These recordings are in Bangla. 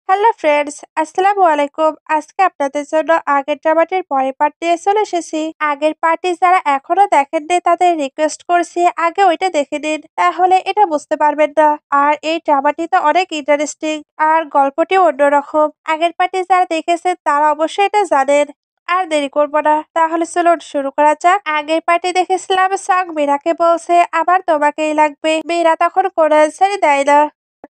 হ্যালো ফ্রেন্ডস, আসসালামু আলাইকুম। আজকে আপনাদের জন্য আগের ড্রামাটির পরের পার্ট নিয়ে চলে এসেছি। আগের পার্টি যারা এখনো দেখেননি তাদের রিকোয়েস্ট করছি আগে ওইটা দেখে নিন, তাহলে এটা বুঝতে পারবেন না। আর এই ড্রামাটি তো অনেক ইন্টারেস্টিং আর গল্পটিও অন্যরকম। আগের পার্টি যারা দেখেছেন তারা অবশ্যই এটা জানেন। আর দেরি করবো না, তাহলে চলুন শুরু করা যাক। আগের পার্টি দেখেছিলাম সাং মীরাকে বলছে আবার তোমাকেই লাগবে। মীরা তখন কোনো অ্যান্সারই দেয় না।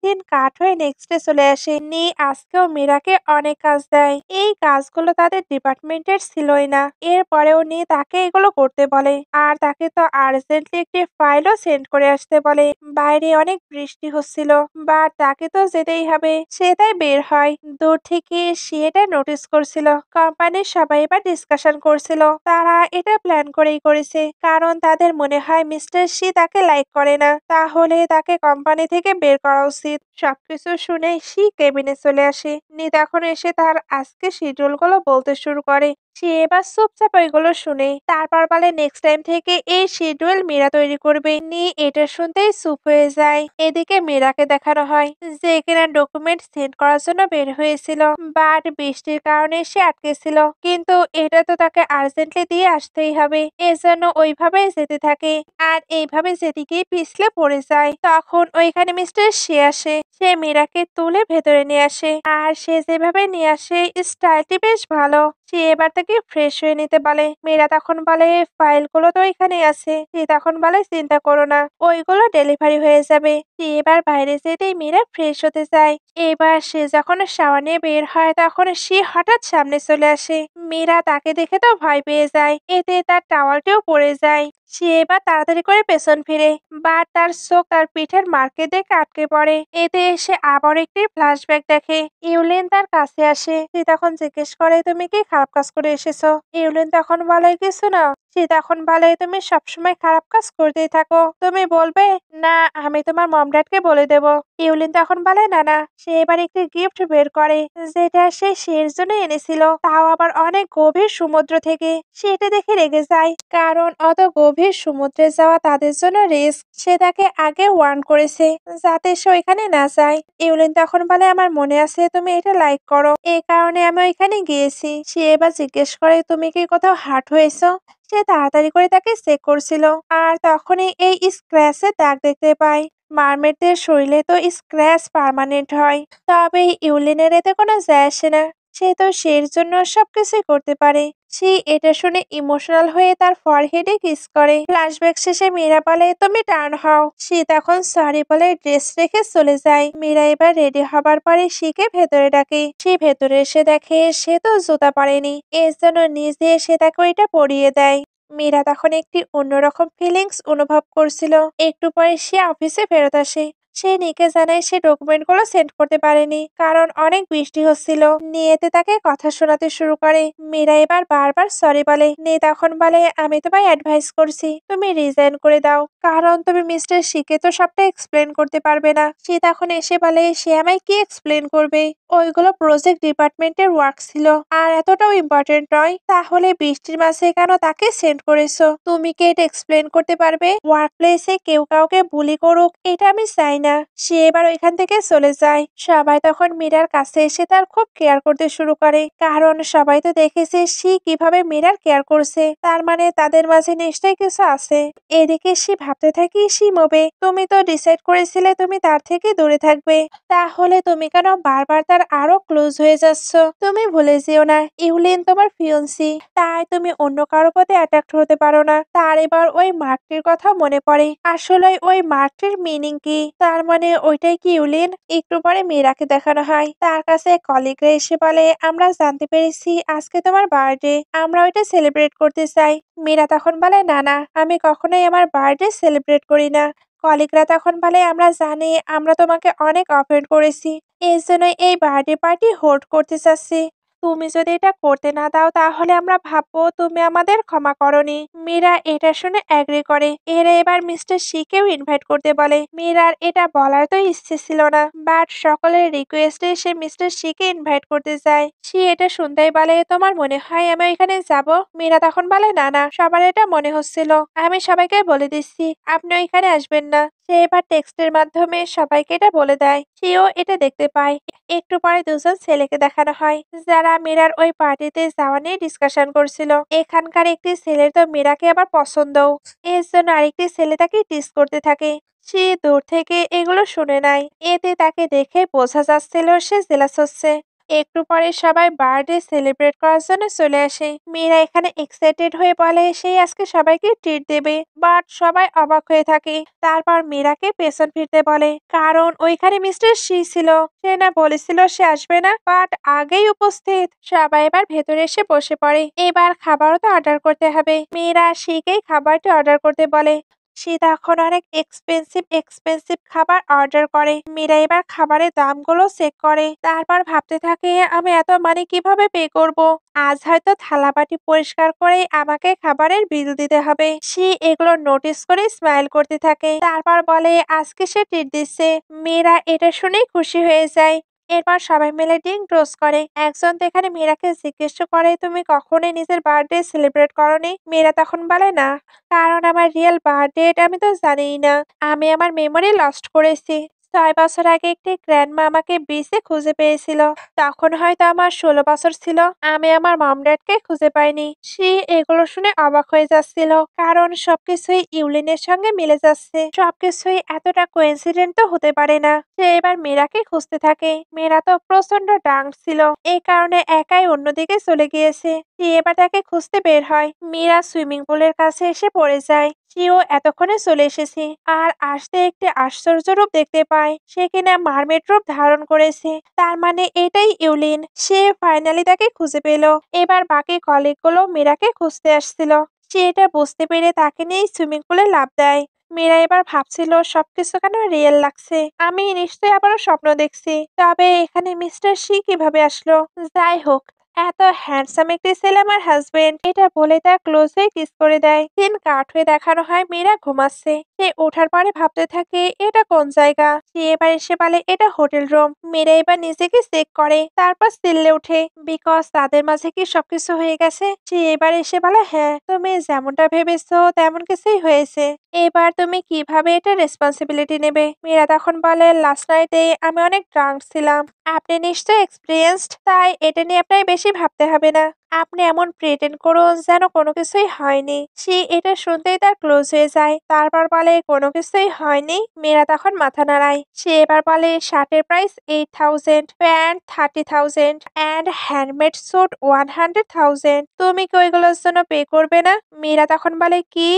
দিন কাঠ হয়ে নেক্সট ডে চলে আসে। নি আজকেও মীরাকে অনেক কাজ দেয়। এই কাজগুলো তাদের ডিপার্টমেন্টের ছিলই না। এরপরেও নি তাকে এগুলো করতে বলে আর তাকে তো আর্জেন্টলি একটি ফাইলও সেন্ড করে আসতে বলে। বাইরে অনেক বৃষ্টি হচ্ছিল, বাট তাকে তো যেতেই হবে। সে তাই বের হয়। দূর থেকে সে এটা নোটিস করছিল। কোম্পানির সবাই এবার ডিসকাশন করছিল। তারা এটা প্ল্যান করেই করেছে, কারণ তাদের মনে হয় মিস্টার শি তাকে লাইক করে না, তাহলে তাকে কোম্পানি থেকে বের করা উচিত। সবকিছু শুনে শি কেবিনে চলে আসে। নি তখন এসে তার আজকে শিডিউল গুলো বলতে শুরু করে। সে এবার চুপচাপ ওইগুলো শুনে। তারপর বলে নেক্সট টাইম থেকে এই শিডিউল মীরা তৈরি করবে। নি এটা শুনতেই চুপ হয়ে যায়। এদিকে মীরাকে দেখানো হয় যে কিনা ডকুমেন্ট সেন্ড করার জন্য বের হয়েছিল, বাট বৃষ্টির কারণে সে আটকে ছিল। কিন্তু এটা তো তাকে আর্জেন্টলি দিয়ে আসতেই হবে, এজন্য ওইভাবেই যেতে থাকে। আর এইভাবে যেতে গিয়ে পিছলে পড়ে যায়। তখন ওইখানে মিস্টার শি আসে। সে মীরাকে তুলে ভেতরে নিয়ে আসে। আর সে যেভাবে নিয়ে আসে স্টাইলটি বেশ ভালো। সে এবার তাকে ফ্রেশ হয়ে নিতে বলে। মীরা তখন বলে ফাইলগুলো তো এখানে আছে। সে তখন বলে চিন্তা করো না, ওইগুলো ডেলিভারি হয়ে যাবে। সে এবার বাইরে যেতেই মীরা ফ্রেশ হতে যায়। এবার সে যখন শাওয়ার নিয়ে বের হয় তখন সে হঠাৎ সামনে চলে আসে। মীরা তাকে দেখে তো ভয় পেয়ে যায়। এতে তার টাওয়ালটিও পড়ে যায়। সে এবার তাড়াতাড়ি করে পেছন ফিরে, বাট তার চোখ তার পিঠের মার্কে দেখে আটকে পড়ে। এতে সে আবার একটি ফ্ল্যাশব্যাক দেখে। ইউলিন তার কাছে আসে। সে তখন জিজ্ঞেস করে তুমি কি খারাপ কাজ করে এসেছো? ইউলিন তখন বলে কিছু না। সে তখন বলে তুমি সবসময় খারাপ কাজ করতেই থাকো, তুমি বলবে না আমি তোমার মম ড্যাডকে বলে দেব। ইউলিন তখন বলে না না। সে এবার একটি গিফট বের করে যেটা সে শের জন্য এনেছিল, তাও আবার অনেক গভীর সমুদ্র থেকে। সে এটা দেখে রেগে যায়, কারণ অত গভীর সমুদ্রে যাওয়া তাদের জন্য রিস্ক। সে তাকে আগে ওয়ার্ন করেছে যাতে সে ওইখানে না যায়। ইউলিন তখন বলে আমার মনে আছে তুমি এটা লাইক করো, এই কারণে আমি ওইখানে গিয়েছি। সে এবার জিজ্ঞেস করে তুমি কি কোথাও হার্ট হয়েছো? সে তাড়াতাড়ি করে তাকে চেক করছিল, আর তখনই এই স্ক্র্যাচের দাগ দেখতে পায়। মারমেডদের শরীরে তো স্ক্র্যাচ পার্মানেন্ট হয়, তবে ইউলিনের এতে কোনো যায় আসে না। সে তো সের জন্য সবকিছুই করতে পারে। সে এটা শুনে ইমোশনাল হয়ে তার ফরহেডে কিস করে। ফ্ল্যাশব্যাক শেষে মীরা বলে তুমি টার্ন হও। সে তখন সরি বলে ড্রেস রেখে চলে যায়। মীরা এবার রেডি হবার পরে শিকে ভেতরে ডাকে। সে ভেতরে এসে দেখে সে তো জুতা পরেনি, এর জন্য নিজে সে তাকে ওইটা পরিয়ে দেয়। মীরা তখন একটি অন্যরকম ফিলিংস অনুভব করছিল। একটু পরে সে অফিসে ফেরত আসে। সে নিকে জানায় সে ডকুমেন্টগুলো সেন্ড করতে পারেনি, কারণ অনেক বৃষ্টি হচ্ছিল। নিয়েতে তাকে কথা শোনাতে শুরু করে। মীরা এবার বারবার সরি বলে। নে তখন বলে আমি তোমায় অ্যাডভাইস করছি তুমি রিজাইন করে দাও, কারণ তুমি মিস্টার শিকে তো সবটা এক্সপ্লেন করতে পারবে না। সে তখন এসে বলে সে আমায় কি এক্সপ্লেন করবে, ওইগুলো প্রজেক্ট ডিপার্টমেন্টের ওয়ার্ক ছিল আর এতটাও ইম্পর্টেন্ট নয়। তাহলে বৃষ্টির মাঝে কেন তাকে সেন্ড করেছো? তুমি কি এটা এক্সপ্লেন করতে পারবে? ওয়ার্ক প্লেসে কেউ কাউকে বুলি করুক এটা আমি চাই না। সে এবার ওইখান থেকে চলে যায়। সবাই তখন মীরার কাছে এসে তার খুব কেয়ার করতে শুরু করে, কারণ সবাই তো দেখেছে সে কিভাবে মীরার কেয়ার করছে, তার মানে তাদের মাঝে নিশ্চয়ই কিছু আছে। এদিকে সে ভাবতে থাকি শিমবে তুমি তো ডিসাইড করেছিলে তুমি তার থেকে দূরে থাকবে, তাহলে তুমি কেন বারবার তার আরো ক্লোজ হয়ে যাচ্ছ? তুমি ভুলে যেও না ইউলিন তোমার ফিয়ন্সি, তাই তুমি অন্য কারো প্রতি অ্যাট্রাক্ট হতে পারো না। তার এবার ওই মার্কটির কথা মনে পড়ে। আসলে ওই মার্কটির মিনিং কি? তার মানে ওইটাই কি ইউলিন? একটু পরে মীরাকে দেখানো হয়। তার কাছে কলিগরা এসে বলে আমরা জানতে পেরেছি আজকে তোমার বার্থডে, আমরা ওইটা সেলিব্রেট করতে চাই। মীরা তখন বলে না না, আমি কখনোই আমার বার্থডে সেলিব্রেট করি না। কলিগরা তখন বলে আমরা জানি আমরা তোমাকে অনেক অফেন্ড করেছি, এই জন্যই এই বার্থডে পার্টি হোল্ড করতে চাচ্ছি। তুমি যদি এটা করতে না দাও তাহলে আমরা ভাববো তুমি আমাদের ক্ষমা করনি। মীরা এটা শুনে অ্যাগ্রি করে। এরা এবার মিস্টার শিকেও ইনভাইট করতে বলে। মীরার এটা বলার তো ইচ্ছে ছিল না, বাট সকলের রিকোয়েস্টে সে মিস্টার শিকে ইনভাইট করতে যায়। সে এটা শুনতেই বলে তোমার মনে হয় আমি ওইখানে যাব? মীরা তখন বলে না না, সবার এটা মনে হচ্ছিল। আমি সবাইকে বলে দিচ্ছি আপনি ওইখানে আসবেন না। সে এবার টেক্সটের মাধ্যমে সবাইকে এটা বলে দেয়। সেও এটা দেখতে পায়। একটু পরে দুজন ছেলেকে দেখানো হয় যারা মীরার ওই পার্টিতে যাওয়া নিয়ে ডিসকাশন করছিল। এখানকার একটি ছেলের তো মীরাকে আবার পছন্দও, এর জন্য আরেকটি ছেলে তাকে টিস করতে থাকে। সে দূর থেকে এগুলো শুনে নাই, এতে তাকে দেখে বোঝা যাচ্ছিল সে জেলাস হচ্ছে। একটু পরে সবাই বার্থডে সেলিব্রেট করার জন্য চলে আসে। মীরা এখানে এক্সাইটেড হয়ে বলে সেই আজকে সবাইকে ট্রিট দেবে, বাট সবাই অবাক হয়ে থাকে। তারপর মীরাকে পেছন ফিরতে বলে, কারণ ওইখানে মিস্টার শি ছিল। সে না বলেছিল সে আসবে না, বাট আগেই উপস্থিত। সবাই এবার ভেতরে এসে বসে পড়ে। এবার খাবারও তো অর্ডার করতে হবে। মীরা শিকেই খাবারটি অর্ডার করতে বলে। সে তখন অনেক এক্সপেন্সিভ খাবার অর্ডার করে। মীরা এবার খাবারের দামগুলো চেক করে, তারপর ভাবতে থাকে আমি এত মানি কিভাবে পে করব। আজ হয়তো থালাবাটি পরিষ্কার করেই আমাকে খাবারের বিল দিতে হবে। সে এগুলো নোটিস করে স্মাইল করতে থাকে, তারপর বলে আজকে সে ট্রিট দিচ্ছে। মীরা এটা শুনেই খুশি হয়ে যায়। এরপর সবাই মিলে ড্রিঙ্ক টোস্ট করে। একজন তো এখানে মীরাকে জিজ্ঞেস করে তুমি কখনোই নিজের বার্থডে সেলিব্রেট করনি? মীরা তখন বলে না, কারণ আমার রিয়েল বার্থডে আমি তো জানিই না। আমি আমার মেমোরি লস্ট করেছি। 6 বছর আগে একটি গ্র্যান্ডমা আমাকে বিচে খুঁজে পেয়েছিল। তখন হয়তো আমার 16 বছর ছিল। আমি আমার মম ড্যাডকে খুঁজে পাইনি। সে এগুলো শুনে অবাক হয়ে যাচ্ছিল, কারণ সবকিছুই ইউলিনের সঙ্গে মিলে যাচ্ছে। সবকিছুই এতটা কোইন্সিডেন্ট তো হতে পারে না। সে এবার মীরাকে খুঁজতে থাকে। মীরা তো প্রচন্ড ডাঙ্ক ছিল, এই কারণে একাই অন্যদিকে চলে গিয়েছে। সে এবার তাকে খুঁজতে বের হয়। মীরা সুইমিং পুলের কাছে এসে পড়ে যায়। সেও এতক্ষণে চলে এসেছে, আর আসতে একটি আশ্চর্য রূপ দেখতে পায়। সে কিনা মারমেড রূপ ধারণ করেছে। তার মানে এটাই ইউলিন। সে ফাইনালি তাকে খুঁজে পেল। এবার বাকি কলিগগুলো মীরাকে খুঁজতে আসছিল। সে এটা বুঝতে পেরে তাকে নিয়ে সুইমিং পুলে লাফ দেয়। মীরা এবার ভাবছিল সবকিছু কেন রিয়েল লাগছে, আমি নিশ্চয়ই আবারও স্বপ্ন দেখছি। তবে এখানে মিস্টার শি কিভাবে আসলো? যাই হোক, এত হ্যান্ডসাম একটি ছেলে আমার হাজবেন্ড, এটা বলে তার ক্লোজ হয়ে কিস করে দেয়। দিন কাট হয়ে দেখানো হয় মীরা ঘুমাচ্ছে। সে ওঠার পরে ভাবতে থাকে এটা কোন জায়গা। সে এবার এসে বলে এটা হোটেল রুম। মীরা এবার নিজেকে চেক করে, তারপর চিল্লে ওঠে, বিকজ তাদের মাঝে কি সবকিছু হয়ে গেছে। সে এবার এসে বলে হ্যাঁ, তুমি যেমনটা ভেবেছো তেমন কিছুই হয়েছে। এবার তুমি কিভাবে এটা রেসপন্সিবিলিটি নেবে? মীরা তখন বলে লাস্ট নাইটে আমি অনেক ড্রাঙ্ক ছিলাম। আপনি নিশ্চয়ই এক্সপিরিয়েন্সড, তাই এটা নিয়ে আপনার বেশি ভাবতে হবে না। আপনি এমন প্রেটেন্ড করুন যেন কোনো কিছুই হয়নি। সে এটা শুনতেই তার ক্লোজ হয়ে যায়। তারপর বলে কোনো কিছুই হয়নি। মীরা তখন মাথা নাড়ায়। সে এবার বলে শার্টের price 8,000, pant 30,000 and handmade suit 100,000। তুমি কি ওইগুলোর জন্য পে করবে না? মীরা তখন বলে কি?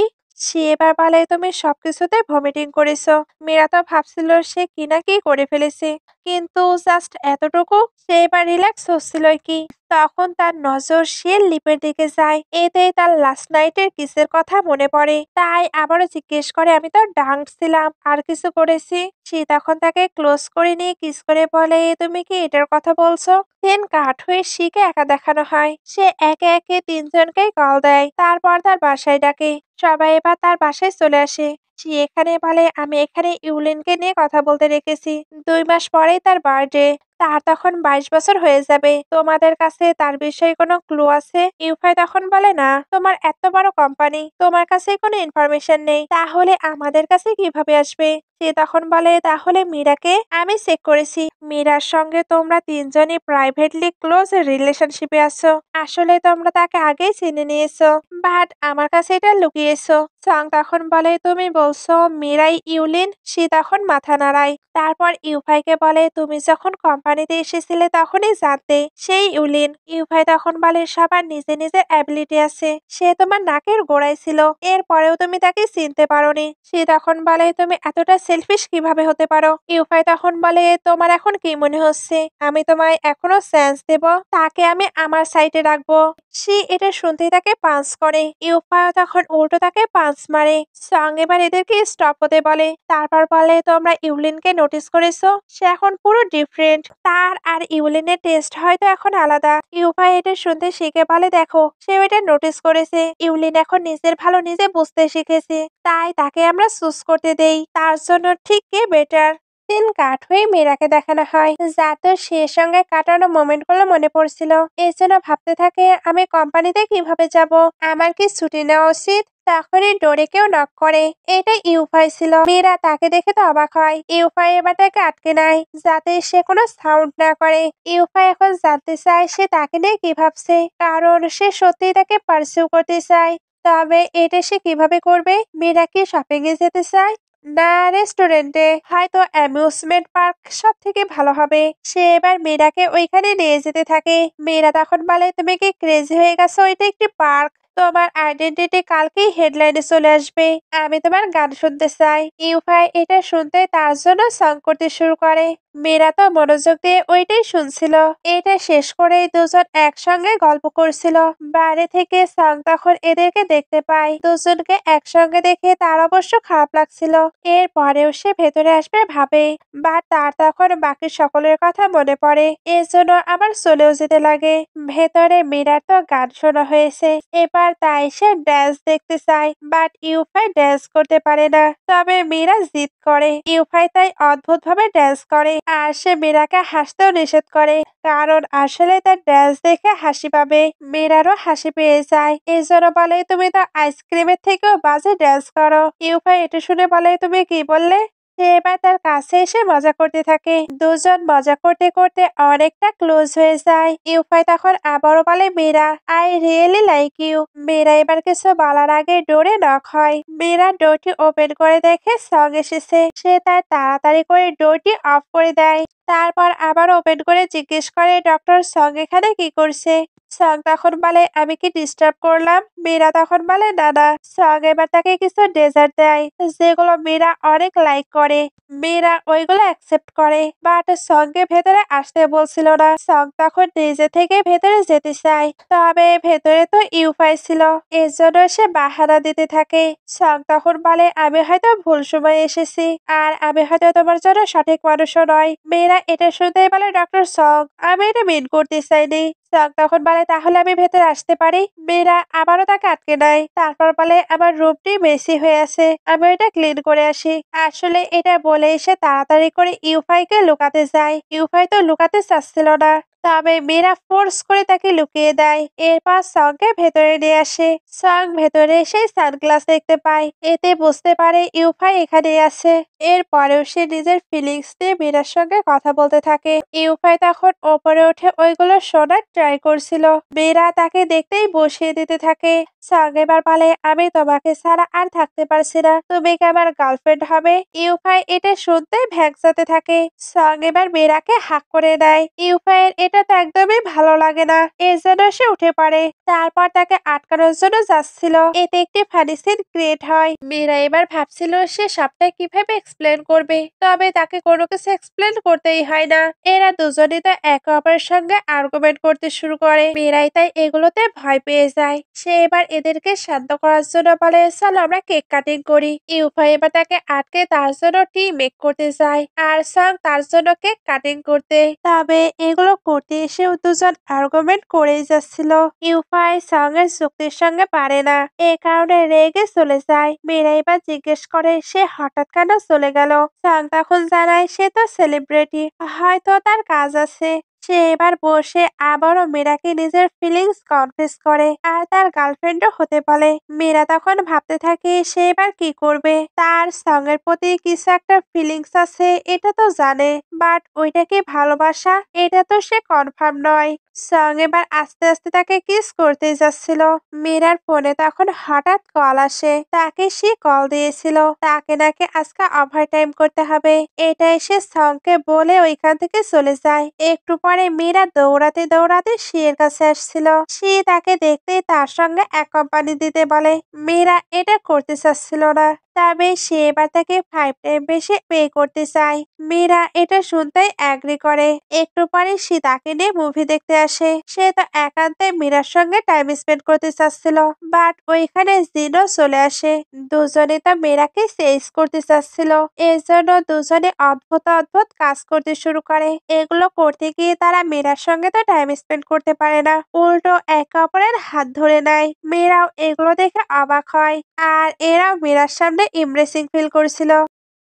সে এবার বলে তুমি সবকিছুতে ভমিটিং করেছো। মীরা তো ভাবছিল সে কি না কি করে ফেলেছে, কিন্তু জাস্ট এতটুকু। সে এবার রিল্যাক্স হচ্ছিল কি, তখন তার নজর সে লিপের দিকে যায়। এতেই তার লাস্ট নাইটের কিসের কথা মনে পড়ে। তাই আবারও জিজ্ঞেস করে আমি তো ডাঙ্ক ছিলাম, আর কিছু করেছি? সে তখন তাকে ক্লোজ করে নিয়ে কিস করে বলে তুমি কি এটার কথা বলছো? দেন কাঠ হয়ে শিকে একা দেখানো হয়। সে একে একে তিনজনকেই কল দেয়, তারপর তার বাসায় ডাকে। সবাই এবার তার বাসায় চলে আসে। সে এখানে বলে আমি এখানে ইউলিনকে নিয়ে কথা বলতে রেখেছি। 2 মাস পরেই তার বার্থডে। তার তখন 22 বছর হয়ে যাবে। তোমাদের কাছে তার বিষয়ে কোনো ক্লু আছে? ইউফাই তখন বলে না, তোমার এত বড় কোম্পানি, তোমার কাছে কোনো ইনফরমেশন নেই, তাহলে আমাদের কাছে কিভাবে আসবে? সে তখন বলে তাহলে মীরাকে আমি চেক করেছি। মীরার সঙ্গে তোমরা তিনজনই প্রাইভেটলি ক্লোজ রিলেশনশিপে আছো। আসলে তোমরা তাকে আগেই চিনে নিয়েছো, বাট আমার কাছে এটা লুকিয়েছো। চাং তখন বলে তুমি বলছো মীরাই ইউলিন? সে তখন মাথা নাড়ায়। তারপর ইউফাইকে বলে তুমি যখন কোম্পানিতে এসেছিলে তখনই জানতে সেই ইউলিন। ইউফাই তখন বলে সবার নিজে নিজের অ্যাবিলিটি আছে, সে তোমার নাকের গোড়ায় ছিল, এরপরেও তুমি তাকে চিনতে পারোনি। সে তখন বলে তুমি এতটা সেলফিশ কিভাবে হতে পারো? ইউফাই তখন বলে তোমার এখন কি মনে হচ্ছে আমি তোমায় এখনো চান্স দেব? তাকে আমি আমার সাইডে রাখবো। সে এটা শুনতেই তাকে পাঞ্চ করে। ইউফাইও তখন উল্টো তাকে পাঞ্চ মারে। সং এবার এদেরকে স্টপ হতে বলে। তারপর বলে তোমরা ইউলিনকে নোটিস করেছো? সে এখন পুরো ডিফারেন্ট। তার আর ইউলিনের টেস্ট হয়তো এখন আলাদা। ইউফাই এটা শুনতে শিখে বলে দেখো সেও এটা নোটিস করেছে। ইউলিন এখন নিজের ভালো নিজে বুঝতে শিখেছে, তাই তাকে আমরা চুজ করতে দেই। তার জন্য ঠিক কে বেটার? দিন কাট হয়ে মীরাকে দেখানো হয়, যাতে সে সঙ্গে কাটানো মোমেন্ট গুলো মনে পড়ছিল। এই জন্য ভাবতে থাকে আমি কোম্পানিতে কিভাবে যাব, আমার কি ছুটি নেওয়া উচিত? তখনই ডোরে কেউ নক করে। এটা ইউফাই ছিল। মীরা তাকে দেখে তো অবাক হয়। ইউফাই এবার তাকে আটকে নেয় যাতে সে কোনো সাউন্ড না করে। ইউফাই এখন জানতে চায় সে তাকে নিয়ে কি ভাবছে, কারণ সে সত্যিই তাকে পার্সিউ করতে চায়। তবে এটা সে কিভাবে করবে? মীরা কি শপিং এ যেতে চায়, না রেস্টুরেন্টে? হয়তো অ্যামিউজমেন্ট পার্ক সব থেকে ভালো হবে। সে এবার মীরাকে ওইখানে নিয়ে যেতে থাকে। মীরা তখন বলে, তুমি কি ক্রেজি হয়ে গেছো? এটা একটি পার্ক। তোমার আইডেন্টিটি কালকেই হেডলাইনে চলে আসবে। আমি তোমার গান শুনতে চাই। ইউফাই এটা শুনতে তার জন্য সং করতে শুরু করে। মীরা তো মনোযোগ দিয়ে ওইটাই শুনছিল। এটা শেষ করেই দুজন একসঙ্গে গল্প করছিল। বাইরে থেকে সং তখন এদেরকে দেখতে পায়। দুজনকে একসঙ্গে দেখে তার অবশ্য খারাপ লাগছিল। এরপরেও সে ভেতরে আসবে ভাবে, বা তার তখন বাকি সকলের কথা মনে পড়ে। এজন্য আবার চলেও যেতে লাগে। ভেতরে মীরার তো গান শোনা হয়েছে, এবার তাই সে ড্যান্স দেখতে চায়। বাট ইউফাই ড্যান্স করতে পারে না। তবে মীরা জিদ করে। ইউফাই তাই অদ্ভুত ভাবে ড্যান্স করে, আর সে মীরাকে হাসতেও নিষেধ করে, কারণ আসলে তার ড্যান্স দেখে হাসি পাবে। মীরারও হাসি পেয়ে যায়। এজন্য বলে, তুমি তো আইসক্রিমের থেকেও বাজে ড্যান্স করো। ইউফাই এটা শুনে বলে, তুমি কি বললে? সে এবার তার কাছে এসে মজা করতে থাকে। দুজন মজা করতে করতে অনেকটা ক্লোজ হয়ে যায়। ইউফাই তখন আবারও বলে, Meera, I really like you. Meera এবার কিছু বলার আগে ডোরে নক হয়। মীরা ডোরটি ওপেন করে দেখে সং এসেছে। সে তার তাড়াতাড়ি করে ডোরটি অফ করে দেয়। তারপর আবার ওপেন করে জিজ্ঞেস করে, ডক্টর সং এখানে কি করছে? সং তখন বলে, আমি কি ডিস্টার্ব করলাম? মীরা তখন বলে, না না। সং এবার তাকে কিছু ডেজার্ট দেয়, যেগুলো মীরা অনেক লাইক করে। মীরা ওইগুলো অ্যাকসেপ্ট করে, বাট সঙ্গে ভেতরে আসতে বলছিল না। সং তখন নিজে থেকে ভেতরে যেতে চায়, তবে ভেতরে তো ইউফাই ছিল। এজন্য সে বাহানা দিতে থাকে। সং তখন বলে, আমি হয়তো ভুল সময় এসেছি, আর আমি হয়তো তোমার জন্য সঠিক মানুষও নয়। মেয়েরা এটা শুনতেই বলে, ডক্টর সং, আমি এটা মিন করতে চাইনি। সং তখন বলে, তাহলে আমি ভেতরে আসতে পারি? মেয়েরা আবারও তাকে আটকে নেয়। তারপর বলে, আমার রুমটি মেসি হয়ে আছে, আমি এটা ক্লিন করে আসি। আসলে এটা বলে এসে তাড়াতাড়ি করে ইউফাইকে লুকাতে যায়। ইউফাই তো লুকাতে চাচ্ছিল না, তবে মীরা ফোর্স করে তাকে লুকিয়ে দেয়। এরপর সংকে ভেতরে নিয়ে আসে। সং ভেতরে এসে সানগ্লাস দেখতে পায়। এতে বুঝতে পারে ইউফাই এখানে আছে। এরপরেও সে নিজের ফিলিংস নিয়ে মীরার সঙ্গে কথা বলতে থাকে। ইউফাই তখন ওপরে উঠে ওইগুলো শোনার ট্রাই করছিল। মীরা তাকে দেখতেই বসিয়ে দিতে থাকে। সং এবার বলে, আমি তোমাকে ছাড়া আর থাকতে পারছি না, তুমি কি আমার গার্লফ্রেন্ড হবে? ইউফাই এটা শুনতে ভ্যাংচাতে থাকে। সং এবার মীরাকে হাক করে দেয়। ইউফাইয়ের এটা তো একদমই ভালো লাগে না, এজন্য সে উঠে পড়ে। তারপর তাকে আটকানোর জন্য যাচ্ছিল। এতে একটি ফানি সিন ক্রিয়েট হয়। মীরা এবার ভাবছিল সে সবটা কিভাবে এক্সপ্লেন করবে, তবে তাকে কোনো কিছু এক্সপ্লেন করতেই হয় না। এরা দুজনেই তো একে অপরের সঙ্গে আর্গুমেন্ট করতে শুরু করে। মীরাই তাই এগুলোতে ভয় পেয়ে যায়। সে এবার এদেরকে শান্ত করার জন্য বলে, চলো আমরা কেক কাটিং করি। ইউফাই এবার তাকে আটকে তার জন্য টি মেক করতে যায়, আর সং তার জন্য কেক কাটিং করতে। তবে এগুলো করতে এসে দুজন আর্গুমেন্ট করেই যাচ্ছিল। ইউফাই সং এর যুক্তির সঙ্গে পারে না, এ কারণে রেগে চলে যায়। মীরা এবার জিজ্ঞেস করে, সে হঠাৎ কেন চলে গেল? সং তখন জানায়, সে তো সেলিব্রিটি, হয়তো তার কাজ আছে। সে এবার বসে আবারও মীরাকে নিজের ফিলিংস কনফেস করে, আর তার গার্লফ্রেন্ডও হতে বলে। মীরা তখন ভাবতে থাকে সে এবার কি করবে। তার সং এর প্রতি কিছু একটা ফিলিংস আছে, এটা তো জানে, বাট ওইটা কি ভালোবাসা, এটা তো সে কনফার্ম নয়। সং এবার আস্তে আস্তে তাকে কিস করতে যাচ্ছিল। মীরার ফোনে তখন হঠাৎ কল আসে। তাকে সে কল দিয়েছিল, তাকে নাকি আজকে ওভার টাইম করতে হবে। এটা এসে সংকে বলে ওইখান থেকে চলে যায়। একটু পরে মীরা দৌড়াতে দৌড়াতে শিয়ের কাছে আসছিল। সে তাকে দেখতেই তার সঙ্গে এক কোম্পানি দিতে বলে। মীরা এটা করতে চাচ্ছিল না, তবে সে এবার তাকে 5 টাইম বেশি পে করতে চায়। মীরা এটা শুনতেই অ্যাগ্রি করে। একটু পরে সে তাকে নিয়ে মুভি দেখতে আসে। সে তো একান্তে মীরার সঙ্গে টাইম স্পেন্ড করতে চাচ্ছিল, বাট ওইখানে জিনও চলে আসে। দুজনে তো মীরাকে চেঞ্জ করতে চাচ্ছিল, এজন্য দুজনে অদ্ভুত অদ্ভুত কাজ করতে শুরু করে। এগুলো করতে গিয়ে তারা মীরার সঙ্গে তো টাইম স্পেন্ড করতে পারে না, উল্টো একে অপরের হাত ধরে নেয়। মীরাও এগুলো দেখে অবাক হয়, আর এরাও মীরার সামনে ইমপ্রেসিং ফিল করছিল।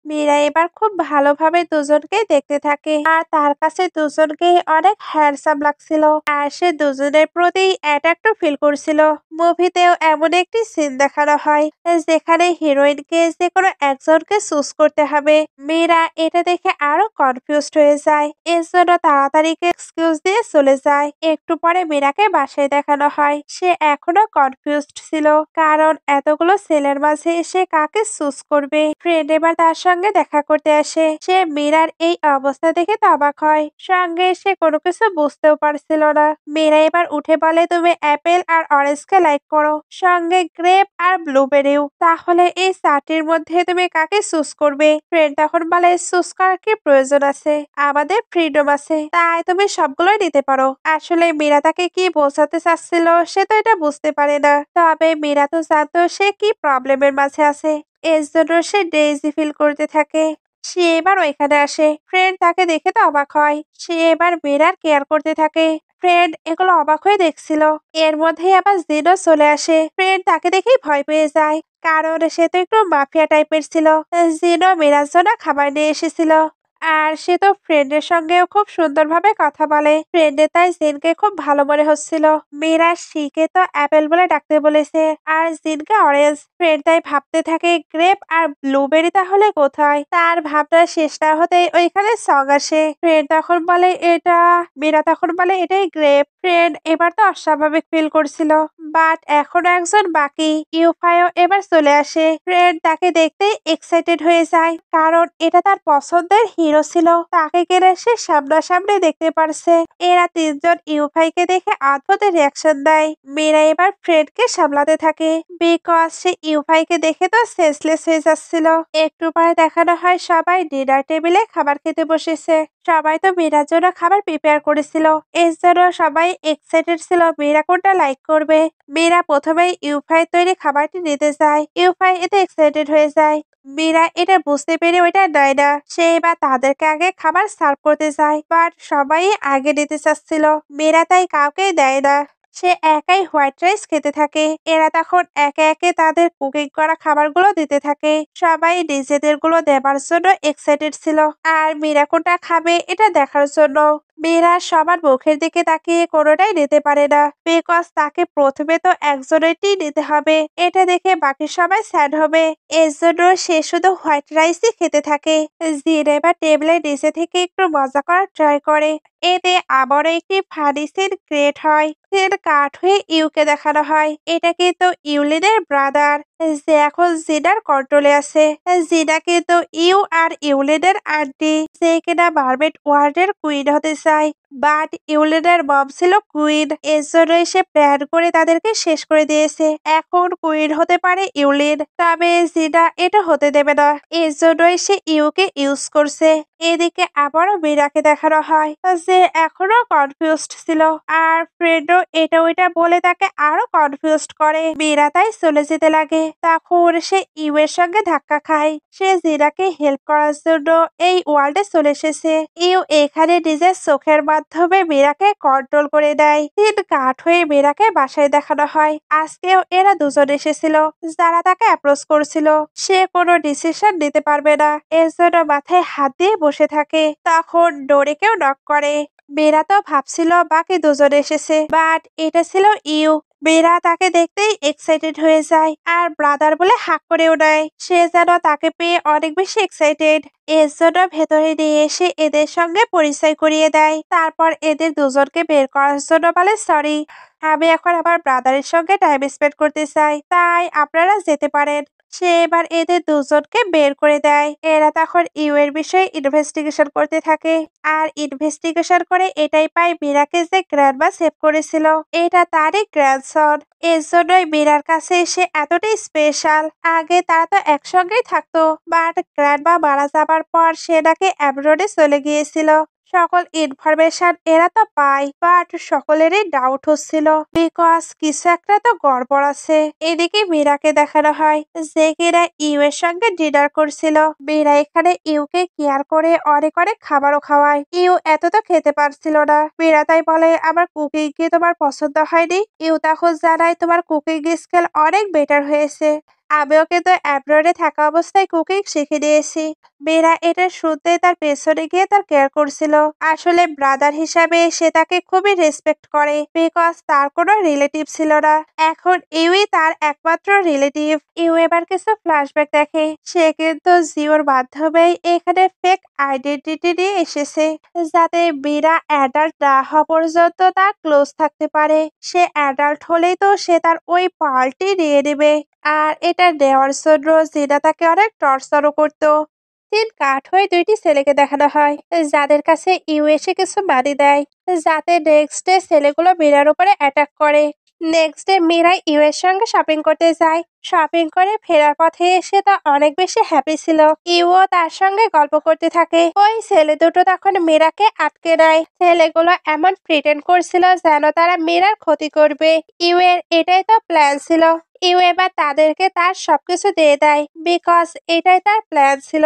মীরা এবার খুব ভালোভাবে দুজনকেই দেখতে থাকে আর তার কাছে দুজনকেই অনেক হ্যান্ডসাম লাগছিল আর সে দুজনের প্রতি অ্যাট্রাক্ট ফিল করছিল। মুভিতেও এমন একটি সিন দেখানো হয় যেখানে হিরোইনকে যে কোনো একজনকে চুজ করতে হবে। মীরা এটা দেখে আরো কনফিউজড হয়ে যায়, এর জন্য তাড়াতাড়ি এক্সকিউজ দিয়ে চলে যায়। একটু পরে মীরাকে বাসায় দেখানো হয়, সে এখনো কনফিউজড ছিল কারণ এতগুলো ছেলের মাঝে সে কাকে চুজ করবে। ফ্রেন্ড এবার তার সঙ্গে দেখা করতে আসে, সে মীরার এই অবস্থা দেখে তো অবাক হয়, সঙ্গে সে কোনো কিছু বুঝতেও পারছিল না। মীরা এবার উঠে বলে, তুমি অ্যাপেল আর অরেঞ্জকে লাইক করো, সঙ্গে গ্রেপ আর ব্লুবেরিও, তাহলে এই চারটির মধ্যে তুমি কাকে চুজ করবে? ফ্রেন্ড তখন বলে, চুজ করার কি প্রয়োজন আছে, আমাদের ফ্রিডম আছে, তাই তুমি সবগুলোই নিতে পারো। আসলে মীরা তাকে কি বোঝাতে চাচ্ছিল সে তো এটা বুঝতে পারে না, তবে মীরা তো জানতো সে কি প্রবলেমের মাঝে আছে, এর জন্য সে ডেইজি ফিল করতে থাকে। সে এবার ওইখানে আসে, ফ্রেন্ড তাকে দেখে তো অবাক হয়, সে এবার মীরার কেয়ার করতে থাকে। ফ্রেন্ড এগুলো অবাক হয়ে দেখছিল, এর মধ্যে আবার জিনও চলে আসে। ফ্রেন্ড তাকে দেখেই ভয় পেয়ে যায় কারণ সে তো একটু মাফিয়া টাইপের ছিল। জিনও মীরার জন্য খাবার নিয়ে এসেছিল আর সে তো ফ্রেন্ডের সঙ্গেও খুব সুন্দরভাবে কথা বলে। ফ্রেন্ডের তাই জিনকে খুব ভালো মনে হচ্ছিল। মীরা শিকে তো অ্যাপেল বলে ডাকতে বলেছে আর জিনকে অরেঞ্জ। ফ্রেন্ড তাই ভাবতে থাকে গ্রেপ আর ব্লুবেরি তাহলে কোথায়। তার ভাবনা শেষ না হতেই ওইখানে সং আসে। ফ্রেন্ড তখন বলে এটা, মীরা তখন বলে এটাই গ্রেপ। ফ্রেন্ড এবার তো অস্বাভাবিক ফিল করছিল, বাট এখনো একজন বাকি। ইউফাইও এবার চলে আসে, ফ্রেন্ড তাকে দেখতেই এক্সাইটেড হয়ে যায় কারণ এটা তার পছন্দের হিরো ছিল, তাকে কিনা সে সামনাসামনি দেখতে পারছে। এরা তিনজন ইউফাইকে দেখে অদ্ভুত রিয়াকশন দেয়। মীরা এবার ফ্রেন্ডকে সামলাতে থাকে বিকজ সে ইউফাইকে দেখে তো সেন্সলেস হয়ে যাচ্ছিল। একটু পরে দেখানো হয় সবাই ডিনার টেবিলে খাবার খেতে বসেছে। সবাই তো মীরার জন্য খাবার প্রিপেয়ার করেছিল, এর জন্য সবাই এক্সাইটেড ছিল মীরা কোনটা লাইক করবে। মীরা প্রথমেই ইউফাই তৈরি খাবারটি নিতে যায়, ইউফাই এতে এক্সাইটেড হয়ে যায়। মীরা এটা বুঝতে পেরে ওইটা নেয় না, সে এবার তাদেরকে আগে খাবার সার্ভ করতে যায়, বাট সবাই আগে নিতে চাচ্ছিল। মীরা তাই কাউকে দেয় না, সে একাই হোয়াইট রাইস খেতে থাকে। এরা তখন একে একে তাদের কুকিং করা খাবারগুলো দিতে থাকে, সবাই নিজেদের গুলো দেবার জন্য এক্সাইটেড ছিল আর মীরা কোনটা খাবে এটা দেখার জন্য। মীরা সবার মুখের দিকে তাকিয়ে কোনোটাই নিতে পারে না বিকজ তাকে প্রথমে তো একজনেরটি নিতে হবে, এটা দেখে বাকি সবাই স্যাড হবে। এর জন্য সে শুধু হোয়াইট রাইসই খেতে থাকে। জিন এবার টেবিলের নিচে থেকে একটু মজা করার ট্রাই করে, এতে আবারও একটি ফানি সিন ক্রিয়েট হয়। সিন কাট হয়ে ইউকে দেখানো হয়, এটা কিন্তু ইউলিনের ব্রাদার যে এখন জিনার কন্ট্রোলে আছে। জিনা কিন্তু ইউ আর ইউলিনের আন্টি যে কিনা মার্মেড ওয়ার্ল্ডের কুইন হতে চায়, বাট ইউলিনের মম ছিল কুইন, এর জন্যই সে প্ল্যান করে তাদেরকে শেষ করে দিয়েছে। এখন কুইন হতে পারে ইউলিন, তবে জিনা এটা হতে দেবে না, এর জন্যই সে ইউকে ইউজ করছে। এদিকে আবারও মীরাকে দেখানো হয় যে এখনো কনফিউজড ছিল আর ফ্রেন্ডও এটা ওইটা বলে তাকে আরো কনফিউজড করে। মীরা তাই চলে যেতে লাগে, তখন সে ইউ এর সঙ্গে ধাক্কা খায়। সে জিনাকে হেল্প করার জন্য এই ওয়ার্ল্ডে চলে এসেছে। ইউ এখানে নিজের চোখের মাধ্যমে মীরাকে কন্ট্রোল করে দেয়। দিন কাট হয়ে মীরাকে বাসায় দেখানো হয়, আজকেও এরা দুজন এসেছিল যারা তাকে অ্যাপ্রোচ করছিল। সে কোনো ডিসিশন নিতে পারবে না, এর জন্য মাথায় হাত দিয়ে বসে থাকে। তখন ডোরে কেউ নক করে, মীরা তো ভাবছিল বাকি দুজন এসেছে, বাট এটা ছিল ইউ। মীরা তাকে দেখতেই এক্সাইটেড হয়ে যায় আর ব্রাদার বলে হাক করেও নেয়, সে যেন তাকে পেয়ে অনেক বেশি এক্সাইটেড। এর জন্য ভেতরে নিয়ে এসে এদের সঙ্গে পরিচয় করিয়ে দেয়, তারপর এদের দুজনকে বের করার জন্য বলে সরি, আমি এখন আমার ব্রাদারের সঙ্গে টাইম স্পেন্ড করতে চাই, তাই আপনারা যেতে পারেন। সে এবার এদের দুজনকে বের করে দেয়। এরা তখন ইউ এর বিষয়ে ইনভেস্টিগেশন করতে থাকে আর ইনভেস্টিগেশন করে এটাই পায় মীরাকে যে গ্র্যান্ডমা সেভ করেছিল এটা তারই গ্র্যান্ডসন। এর জন্যই মীরার কাছে সে এতটাই স্পেশাল। আগে তারা তো একসঙ্গেই থাকতো, বাট গ্র্যান্ডমা মারা যাবার পর সে নাকি অ্যাব্রোডে চলে গিয়েছিল। সকল ইনফরমেশন এরা তো পায়, বাট সকলেরই ডাউট হচ্ছিল বিকজ কিছু একটা তো গড়বড় আছে। এদিকে মীরাকে দেখানো হয় যে কিনা ইউ এর সঙ্গে ডিনার করছিল। মীরা এখানে ইউকে কেয়ার করে অনেক অনেক খাবারও খাওয়ায়, ইউ এত তো খেতে পারছিল না। মীরা তাই বলে আমার কুকিং কি তোমার পছন্দ হয়নি? ইউ তখন জানায় তোমার কুকিং স্কিল অনেক বেটার হয়েছে, আমিও কিন্তু অ্যাব্রোডে থাকা অবস্থায় কুকিং শিখে নিয়েছি। মীরা এটা শুনতে তার পেছনে গিয়ে তার কেয়ার করছিল। আসলে ব্রাদার হিসাবে সে তাকে খুবই রেসপেক্ট করে, বিকজ তার কোনো রিলেটিভ ছিল না। এখন ইউই তার একমাত্র রিলেটিভ। ইউ এবার কিছু ফ্ল্যাশব্যাক দেখে। সে কিন্তু জিওর মাধ্যমেই এখানে ফেক আইডেন্টিটি নিয়ে এসেছে, যাতে মীরা অ্যাডাল্ট না হওয়া পর্যন্ত তার ক্লোজ থাকতে পারে। সে অ্যাডাল্ট হলেই তো সে তার ওই পার্টি নিয়ে নেবে। আর এটা নেওয়ার জন্য জিনা তাকে অনেক টর্চারও করতো। সিন কাট হয়ে দুইটি ছেলেকে দেখানো হয়, যাদের কাছে ইউ এসে কিছু মানি দেয়, যাতে নেক্সট ডে ছেলেগুলো মীরার উপরে অ্যাটাক করে। নেক্সট ডে মীরা ইউ এর সঙ্গে শপিং করতে যায়। শপিং করে ফেরার পথে সে তো অনেক বেশি হ্যাপি ছিল। ইউও তার সঙ্গে গল্প করতে থাকে। ওই ছেলে দুটো তখন মীরাকে আটকে দেয়। ছেলেগুলো এমন প্রিটেন্ড করছিল যেন তারা মীরার ক্ষতি করবে। ইউ এর এটাই তো প্ল্যান ছিল। ইউ এবার তাদেরকে তার সবকিছু দিয়ে দেয়, বিকজ এটাই তার প্ল্যান ছিল।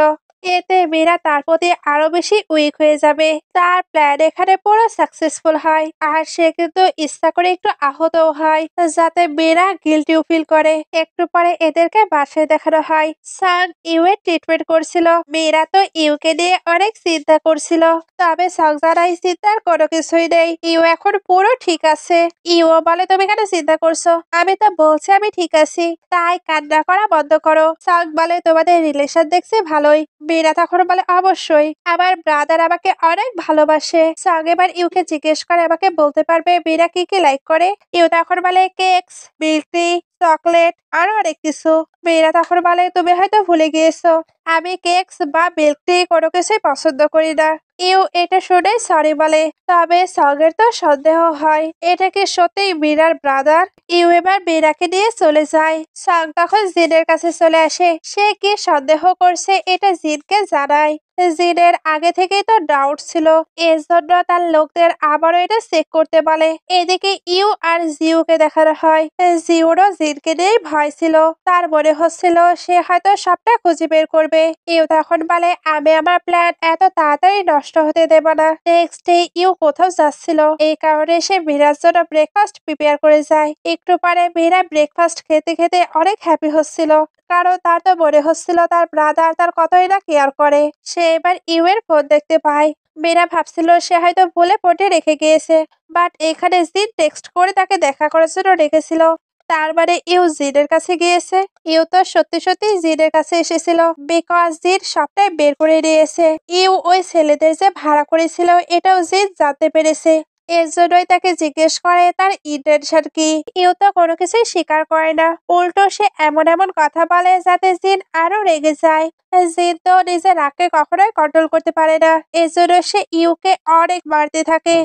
এতে মীরা তার প্রতি আরো বেশি উইক হয়ে যাবে। তার প্ল্যান এখানে পুরো সাকসেসফুল হয়। আর সে কিন্তু ইচ্ছা করে একটু আহতও হয়, যাতে মীরা গিল্টিও ফিল করে। একটু পরে এদেরকে বাসায় দেখানো হয়। সাং ইউ এর ট্রিটমেন্ট করছিল। মীরা তো ইউকে নিয়ে অনেক চিন্তা করছিল, তবে সাং জানাই চিন্তার কোনো কিছুই নেই। ইউ এখন পুরো ঠিক আছে। ইউও বলে, তুমি কেন চিন্তা করছো? আমি তো বলছি আমি ঠিক আছি, তাই কান্না করা বন্ধ করো। সাং বলে, তোমাদের রিলেশন দেখছি ভালোই। মীরা তখন বলে, অবশ্যই, আমার ব্রাদার আমাকে অনেক ভালোবাসে। সাং এবার ইউকে জিজ্ঞেস করে, আমাকে বলতে পারবে মীরা কি কি লাইক করে? ইউ তখন বলে, কেকস, মিল্ক টি, চকলেট, আরো অনেক কিছু। মীরা তখন বলে, তুমি হয়তো ভুলে গিয়েছো, আমি কেকস বা মিল্ক টি কোনো কিছুই পছন্দ করি না। ইউ এটা শুনে সরি বলে, তবে সঙ্গের তো সন্দেহ হয় এটা কি সত্যিই মীরার ব্রাদার। ইউ এবার মীরাকে নিয়ে চলে যায়। সং তখন জিনের কাছে চলে আসে। সে কি সন্দেহ করছে এটা জিনকে জানায়। জিনের আগে থেকেই তো ডাউট ছিল, এর জন্য তার লোকদের আবারও এটা চেক করতে বলে। এদিকে ইউ আর জিউকে দেখানো হয়। জিউরও জিনকে নিয়েই ভয় ছিল। তার মনে হচ্ছিল সে হয়তো সবটা খুঁজে বের করবে। ইউ তখন বলে, আমি আমার প্ল্যান এত তাড়াতাড়ি নষ্ট হতে দেব না। নেক্সট ডে ইউ কোথাও যাচ্ছিল, এই কারণে সে মীরার জন্য ব্রেকফাস্ট প্রিপেয়ার করে যায়। একটু পরে মীরা ব্রেকফাস্ট খেতে খেতে অনেক হ্যাপি হচ্ছিল, কারণ তার তো মনে হচ্ছিল তার ব্রাদার তার কতই না কেয়ার করে। সে এবার ইউ এর ফোন দেখতে পায়। মীরা ভাবছিল সে হয়তো ভুলে পটে রেখে গিয়েছে, বাট এখানে জিন টেক্সট করে তাকে দেখা করার জন্য রেখেছিল। তার মানে ইউ জিনের কাছে গিয়েছে। ইউ তো সত্যি সত্যি জিনের কাছে এসেছিল, বিকজ জিন সবটাই বের করে নিয়েছে। ইউ ওই ছেলেদের যে ভাড়া করেছিল এটাও জিন জানতে পেরেছে। এর জন্যই তাকে জিজ্ঞেস করে তার ইন্টেনশন কি। ইউ তো কোনো কিছুই স্বীকার করে না, উল্টো সে এমন এমন কথা বলে যাতে জিন আরো রেগে যায়। জিন তো নিজের রাগকে কখনোই কন্ট্রোল করতে পারে না, এজন্য সে ইউকে অনেক মারতে থাকে।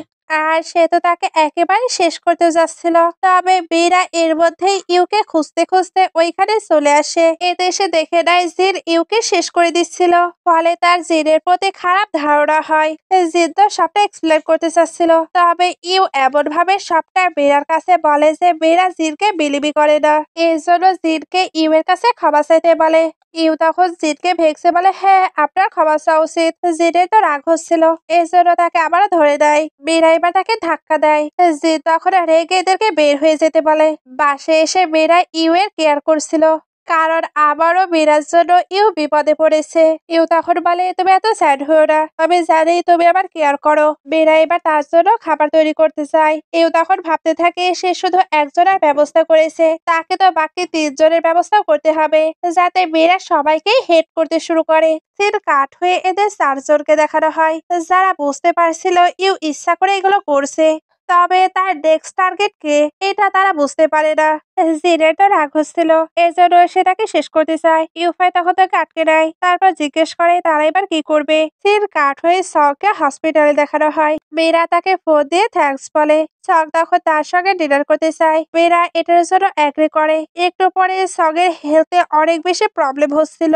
আর সে তো তাকে একেবারে শেষ করতে যাচ্ছিল। তবে মীরা এর মধ্যেই ইউকে খুঁজতে খুঁজতে ওইখানে চলে আসে। এতে সে দেখে নেয় জিন ইউকে শেষ করে দিচ্ছিল। ফলে তার জিনের প্রতি খারাপ ধারণা হয়। জিন তো সবটা এক্সপ্লেন করতে চাচ্ছিল, তবে ইউ এমন ভাবে সবটা মীরার কাছে বলে যে মীরা জিনকে বিলিভই করে না। এর জন্য জিনকে ইউ এর কাছে ক্ষমা চাইতে বলে। ইউ তখন জিনকে ভেগসে বলে, হ্যাঁ আপনার ক্ষমা চাওয়া উচিত। জিনের তো রাগ হচ্ছিল, এই জন্য তাকে আবারও ধরে দেয়। মীরা এবার তাকে ধাক্কা দেয়। জিন তখন রেগে এদেরকে বের হয়ে যেতে বলে। বাসে এসে মীরা ইউ এর কেয়ার করছিল, কারণ আবারও মীরার জন্য ইউ বিপদে পড়েছে। ইউ তখন বলে, তুমি এত স্যাড হয়েও না, আমি জানি তুমি আমার কেয়ার করো। মীরা এবার তার জন্য খাবার তৈরি করতে চায়। ইউ তখন ভাবতে থাকে সে শুধু একজনের ব্যবস্থা করেছে, তাকে তো বাকি তিনজনের ব্যবস্থাও করতে হবে, যাতে মীরা সবাইকেই হেট করতে শুরু করে। সিন কাট হয়ে এদের চারজনকে দেখানো হয়, যারা বুঝতে পারছিল ইউ ইচ্ছা করে এগুলো করছে, তবে তার নেক্সট টার্গেট কে এটা তারা বুঝতে পারে না। জিনের তো রাগ হচ্ছিল, এজন্য সে তাকে শেষ করতে চায়। ইউফাই তখন তাকে আটকে নেয়, তারপর জিজ্ঞেস করে তারা এবার কি করবে। সিন কাট হয়ে সকে হসপিটালে দেখানো হয়। মীরা তাকে ফোন দিয়ে থ্যাঙ্কস বলে। সং তখন তার সঙ্গে ডিনার করতে চায়। মীরা এটার জন্য এগ্রি করে। একটু পরে সঙ্গের হেলথে অনেক বেশি প্রবলেম হচ্ছিল,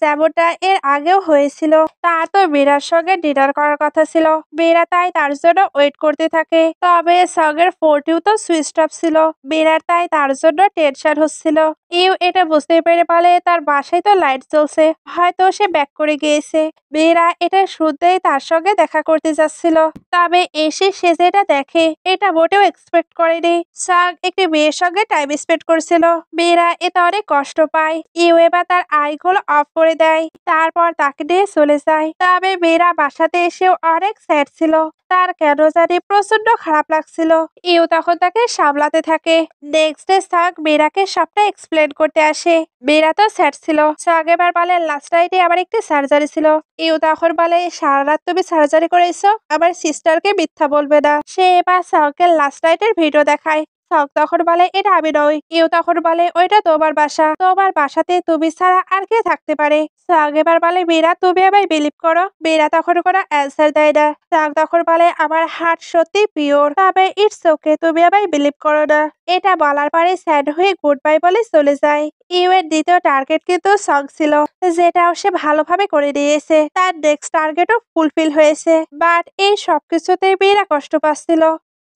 যেমনটা এর আগেও হয়েছিল। তার তো মীরার সঙ্গে ডিনার করার কথা ছিল। মীরা তাই তার জন্য ওয়েট করতে থাকে, তবে সঙ্গের ফোনটিও তো সুইচ অফ ছিল। মীরার তাই তার জন্য টেনশন হচ্ছিল। ইউ এটা বুঝতে পেরে বলে তার বাসায় তো লাইট জ্বলছে, হয়তো সে ব্যাক করে গিয়েছে। মেয়েরা এটা শুনতেই তার সঙ্গে দেখা করতে যাচ্ছিল। তবে এসে সে যেটা দেখে এটা মোটেও এক্সপেক্ট করেনি। সাং একটি মেয়ের সঙ্গে টাইম স্পেন্ড করছিল। মেয়েরা এতে অনেক কষ্ট পায়। ইউ এবার তার আইগুলো অফ করে দেয়, তারপর তাকে নিয়ে চলে যায়। তবে মেয়েরা বাসাতে এসেও অনেক স্যাড ছিল। তার কেন জানি প্রচন্ড খারাপ লাগছিল। ইউ তখন তাকে সামলাতে থাকে। নেক্সট ডে সাং মেয়েরাকে সবটা এক্সপ্লেন করতে আসে। মেয়েরা তো স্যাড ছিল। সাং এবার বলে লাস্ট নাইটে আমার একটি সার্জারি ছিল। ইউ তখন বলে সারা রাত তুমি সার্জারি করেছো, আমার সিস্টারকে মিথ্যা বলবে না। সে এবার সাংকে লাস্ট নাইটের ভিডিও দেখায়। সাং তখন বলে এটা আমি নই। ইউ তখন বলে ওইটা তোমার বাসা, তোমার বাসাতে তুমি ছাড়া আর কে থাকতে পারে। সাং এবার বলে মীরা তুমি আমায় বিলিভ করো। মীরা তখন কোনো অ্যান্সার দেয় না। সাং তখন বলে আমার হার্ট সত্যি পিওর, তবে ইটস ওকে তুমি আমায় বিলিভ করো না। এটা বলার পরে স্যাড হয়ে গুড বাই বলে চলে যায়। ইউ এর দ্বিতীয় টার্গেট কিন্তু সং ছিল, যেটাও সে ভালোভাবে করে দিয়েছে। তার নেক্সট টার্গেটও ফুলফিল হয়েছে। বাট এই সবকিছুতেই মীরা কষ্ট পাচ্ছিল।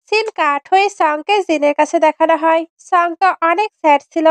সিন কাট হয়ে সংকে জিনের কাছে দেখানো হয়। সং তো অনেক স্যাড ছিল।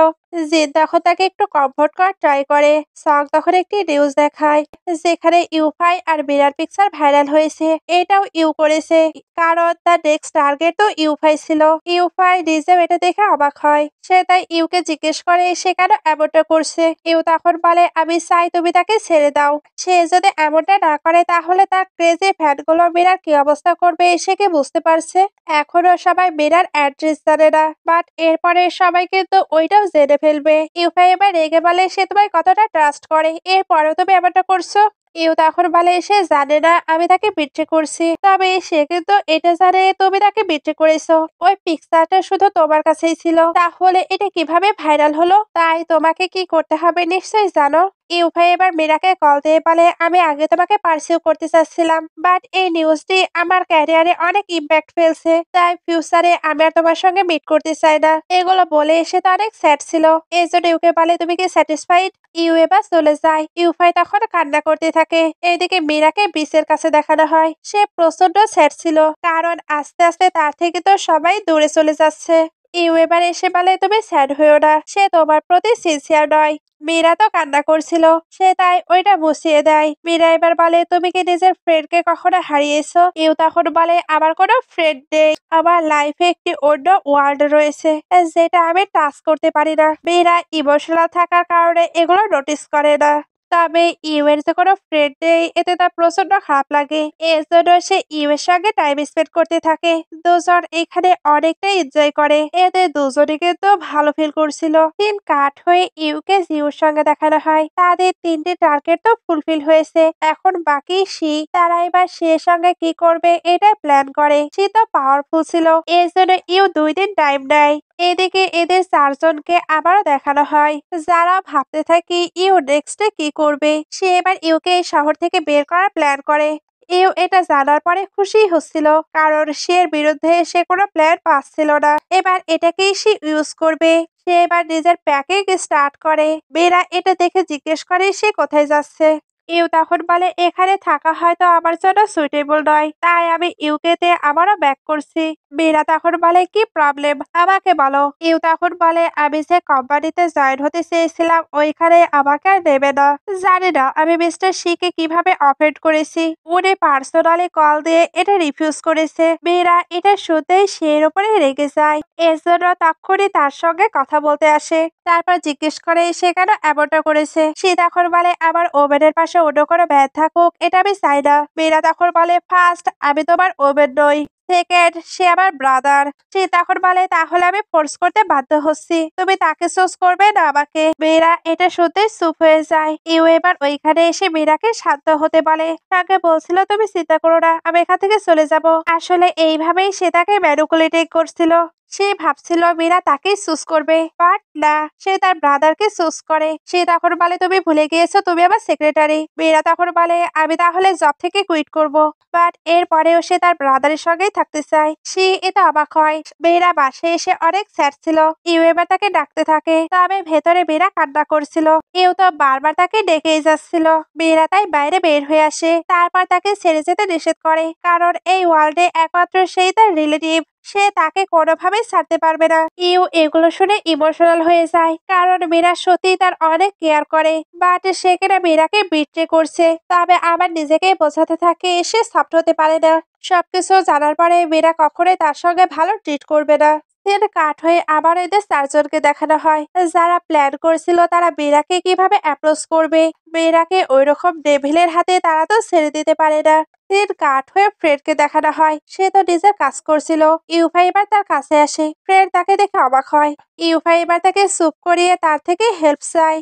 জিন তখন তাকে একটু কমফোর্ট করার ট্রাই করে। সং তখন একটি নিউজ দেখায় যেখানে ইউফাই আর মীরার পিকচার ভাইরাল হয়েছে। এটাও ইউ করেছে, কারণ তার নেক্সট টার্গেট তো ইউফাই ছিল। ইউফাই নিজেও এটা দেখে অবাক হয়। সে তাই ইউকে জিজ্ঞেস করে সে কেন এমনটা করছে। ইউ তখন বলে আমি চাই তুমি তাকে ছেড়ে দাও। সে যদি এমনটা না করে তাহলে তার ক্রেজি ফ্যানগুলো মীরার কি অবস্থা করবে সে কি বুঝতে পারছে। এখনো সবাই মীরার অ্যাড্রেস জানে না, বাট এরপরে সবাই কিন্তু ওইটাও জেনে ফেলবে। ইউফাই এবার রেগে বলে সে তোমায় কতটা ট্রাস্ট করে, এরপরেও তুমি এমনটা করছো। ইউ তখন বলে সে জানে না আমি তাকে বিট্রে করছি, তবে সে কিন্তু এটা জানে তুমি তাকে বিট্রে করেছো। ওই পিকচারটা শুধু তোমার কাছেই ছিল, তাহলে এটা কিভাবে ভাইরাল হলো? তাই তোমাকে কি করতে হবে নিশ্চয়ই জানো। ইউফাই এবার মীরাকে কল দিয়ে বলে আমি আগে তোমাকে পার্সিউ করতে চাচ্ছিলাম, বাট এই নিউজটি আমার ক্যারিয়ারে অনেক ইম্প্যাক্ট ফেলছে, তাই ফিউচারে আমি আর তোমার সঙ্গে মিট করতে চাই না। এগুলো বলে সে তো অনেক স্যাড ছিল। এই জন্য ইউকে বলে তুমি কি স্যাটিসফাইড। ইউ এবার চলে যায়। ইউফাই তখন কান্না করতে থাকে। এইদিকে মীরাকে বিচের কাছে দেখানো হয়। সে প্রচন্ড স্যাড ছিল, কারণ আস্তে আস্তে তার থেকে তো সবাই দূরে চলে যাচ্ছে। ইউ এবার এসে বলে তুমি স্যাড হইও না, সে তোমার প্রতি সিনসিয়ার নয়। মীরা তো কান্না করছিল, সে তাই ওইটা মুছিয়ে দেয়। মীরা এবার বলে তুমি কি নিজের ফ্রেন্ডকে কখনো হারিয়েছো। ইউ তখন বলে আমার কোনো ফ্রেন্ড নেই, আমার লাইফে একটি অন্য ওয়ার্ল্ড রয়েছে যেটা আমি টাচ করতে পারি না। মীরা ইমোশনাল থাকার কারণে এগুলো নোটিস করে না। তবে ইউ এর যে কোনো ফ্রেন্ড নেই এতে তার প্রচন্ড খারাপ লাগে। এর জন্য সে ইউ এর সঙ্গে টাইম স্পেন্ড করতে থাকে। দুজন এখানে অনেকটাই এনজয় করে। এতে দুজনে কিন্তু ভালো ফিল করছিল। দিন কাট হয়ে ইউকে জিউর সঙ্গে দেখানো হয়। তাদের তিনটে টার্গেট তো ফুলফিল হয়েছে, এখন বাকি শি। তারা এবার সি এর সঙ্গে কি করবে এটা প্ল্যান করে। সে তো পাওয়ারফুল ছিল, এর জন্য ইউ 2 দিন টাইম নেয়। এদিকে এদের চারজনকে আবারও দেখানো হয়, যারা ভাবতে থাকে ইউ নেক্সটে কি করবে। সে এবার ইউকে এই শহর থেকে বের করার প্ল্যান করে। ইউ এটা জানার পরে খুশি হচ্ছিল, কারণ সে এর বিরুদ্ধে সে কোনো প্ল্যান পাচ্ছিল না। এবার এটাকেই সে ইউজ করবে। সে এবার নিজের প্যাকিং স্টার্ট করে। মেয়েরা এটা দেখে জিজ্ঞেস করে সে কোথায় যাচ্ছে। ইউ তখন বলে এখানে থাকা হয়তো আমার জন্য সুইটেবল নয়, তাই আমি ইউকেতে আবারও ব্যাক করছি। মীরা তখন বলে কি প্রবলেম আমাকে বলো। ইউ তখন বলে আমি যে কোম্পানিতে জয়েন হতে চেয়েছিলাম ওইখানে আমাকে আর নেবে না। জানি না আমি মিস্টার শিকে কিভাবে অফেন্ড করেছি। উনি পার্সোনালি কল দিয়ে এটা রিফিউজ করেছে। মীরা এটা শুনতেই সে এর উপরে রেগে যায়। এর জন্য তখনই তার সঙ্গে কথা বলতে আসে। তারপর জিজ্ঞেস করে সে কেন এমনটা করেছে। সে তখন বলে আমার ওভেনের পাশে অন্য কোনো ব্যাগ থাকুক এটা আমি চাই না। মীরা তখন বলে ফার্স্ট আমি তোমার ওভেন নই, সেকেন্ড সে আমার ব্রাদার। সে তখন বলে তাহলে আমি ফোর্স করতে বাধ্য হচ্ছি, তুমি তাকে চুজ করবে না আমাকে। মীরা এটা শুনতে চুপ হয়ে যায়। ইউ এবার ওইখানে এসে মীরাকে শান্ত হতে বলে। তাকে বলছিল তুমি চিন্তা করো না, আমি এখান থেকে চলে যাব। আসলে এইভাবেই সে তাকে ম্যানিপুলেটিং করছিল। সে ভাবছিল মীরা তাকেই চুজ করবে, বাট না, সে তার ব্রাদারকে চুজ করে। সে তখন বলে তুমি ভুলে গিয়েছো তুমি আমার সেক্রেটারি। মীরা তখন বলে আমি তাহলে জব থেকে কুইট করব, বাট এরপরেও সে তার ব্রাদারের সঙ্গেই থাকতে চায়। সে এতে অবাক হয়। মেয়েরা বাসায় এসে অনেক স্যাড ছিল। ইউ এবার তাকে ডাকতে থাকে, তবে ভেতরে মেয়েরা কান্না করছিল। ইউ তো বারবার তাকে ডেকেই যাচ্ছিল। মেয়েরা তাই বাইরে বের হয়ে আসে, তারপর তাকে ছেড়ে যেতে নিষেধ করে, কারণ এই ওয়ার্ল্ডে একমাত্র সেই তার রিলেটিভ। সে তাকে কোনোভাবেই ছাড়তে পারবে না। ইউ এগুলো শুনে ইমোশনাল হয়ে যায়, কারণ মীরা সত্যি তার অনেক কেয়ার করে, বাট সে কিনা মীরাকে বিট্রে করছে। তবে আবার নিজেকে বোঝাতে থাকে সে সফট হতে পারে না। সবকিছু জানার পরে মীরা কখনোই তার সঙ্গে ভালো ট্রিট করবে না। সিন কাট হয়ে আবার এদের চারজনকে দেখানো হয়, যারা প্ল্যান করছিল তারা মীরাকে কিভাবে অ্যাপ্রোচ করবে। মীরাকে ওইরকম ডেভিলের হাতে তারা তো ছেড়ে দিতে পারে না। সিন কাট হয়ে ফ্রেডকে দেখানো হয়, সে তো নিজের কাজ করছিল। ইউফা এবার তার কাছে আসে, ফ্রেড তাকে দেখে অবাক হয়। ইউফা এবার তাকে চুপ করিয়ে তার থেকে হেল্প চায়।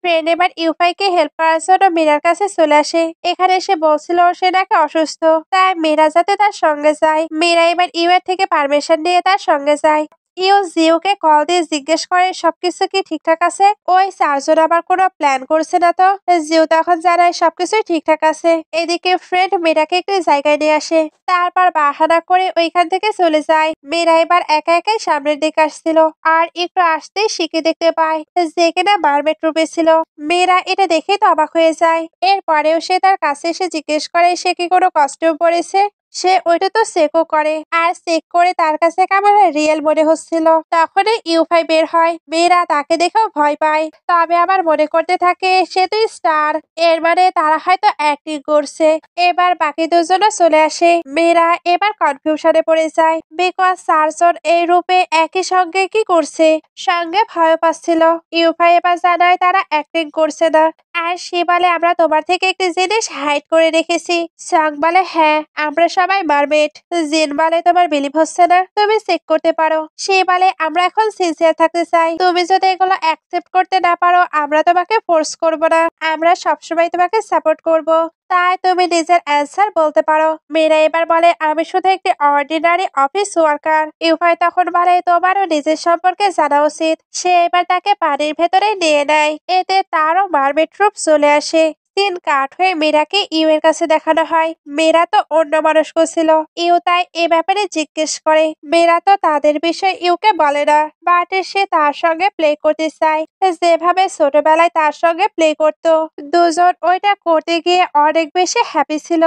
ফ্রেন্ড এবার ইউফাইকে হেল্প করার জন্য মীরার কাছে চলে আসে। এখানে সে বলছিল সে নাকি অসুস্থ, তাই মীরা যাতে তার সঙ্গে যায়। মীরা এবার ইউএর থেকে পারমিশন নিয়ে তার সঙ্গে যায়। ইউ জিওকে কল দিয়ে জিজ্ঞেস করে সবকিছু কি ঠিকঠাক আছে। ওই চারজন আবার কোনো প্ল্যান করছে না তো। জিও তখন জানায় সবকিছুই ঠিকঠাক আছে। এদিকে ফ্রেন্ড মীরাকে একটি জায়গায় নিয়ে আসে, তারপর বাহানা করে ওইখান থেকে চলে যায়। মীরা এবার একা একাই সামনের দিকে আসছিল, আর একটু আসতেই শিখে দেখতে পায় যে কিনা মারমেড রূপে ছিল। মীরা এটা দেখেই তো অবাক হয়ে যায়। এরপরেও সে তার কাছে এসে জিজ্ঞেস করে সে কি কোনো কস্টিউম পরেছে। সে ওইটা তো চেকও করে, আর চেক করে তার কাছে কেমন রিয়েল মনে হচ্ছিল। তখনই ইউফাই বের হয়। মেয়েরা তাকে দেখেও ভয় পায়, তবে আবার মনে করতে থাকে সে তো স্টার, এর মানে তারা হয়তো অ্যাক্টিং করছে। এবার বাকি দুজনও চলে আসে। মেয়েরা এবার কনফিউশনে পড়ে যায়, বিকজ চারজন এই রূপে একই সঙ্গে কি করছে, সঙ্গে ভয় পাচ্ছিল। ইউফাই এবার জানায় তারা অ্যাক্টিং করছে না। আর সে বলে আমরা তোমার থেকে একটি জিনিস হাইড করে রেখেছি। সাং বলে হ্যাঁ, আমরা সবাই মারমেড। জিন বলে তোমার বিলিভ হচ্ছে না, তুমি চেক করতে পারো। সে বলে আমরা এখন সিনসিয়ার থাকতে চাই, তুমি যদি এগুলো অ্যাকসেপ্ট করতে না পারো আমরা তোমাকে ফোর্স করব না, আমরা সবসময় তোমাকে সাপোর্ট করব। তাই তুমি নিজের অ্যান্সার বলতে পারো। মেয়েরা এবার বলে আমি শুধু একটি অর্ডিনারি অফিস ওয়ার্কার। ইউফাই তখন বলে তোমারও নিজের সম্পর্কে জানা উচিত। সে এবার তাকে পানির ভেতরে নিয়ে নেয়, এতে তারও মারমেড রূপ চলে আসে। সিন কাট হয়ে মীরাকে ইউ এর কাছে দেখানো হয়। মীরা তো অন্য মানুষ ছিল। ইউ তাই এ ব্যাপারে জিজ্ঞেস করে। মীরা তো তাদের বিষয় ইউকে বলে না, বাট সে তার সঙ্গে প্লে করতে চায়, যেভাবে ছোটবেলায় তার সঙ্গে প্লে করতো। দুজন ওইটা করতে গিয়ে অনেক বেশি হ্যাপি ছিল।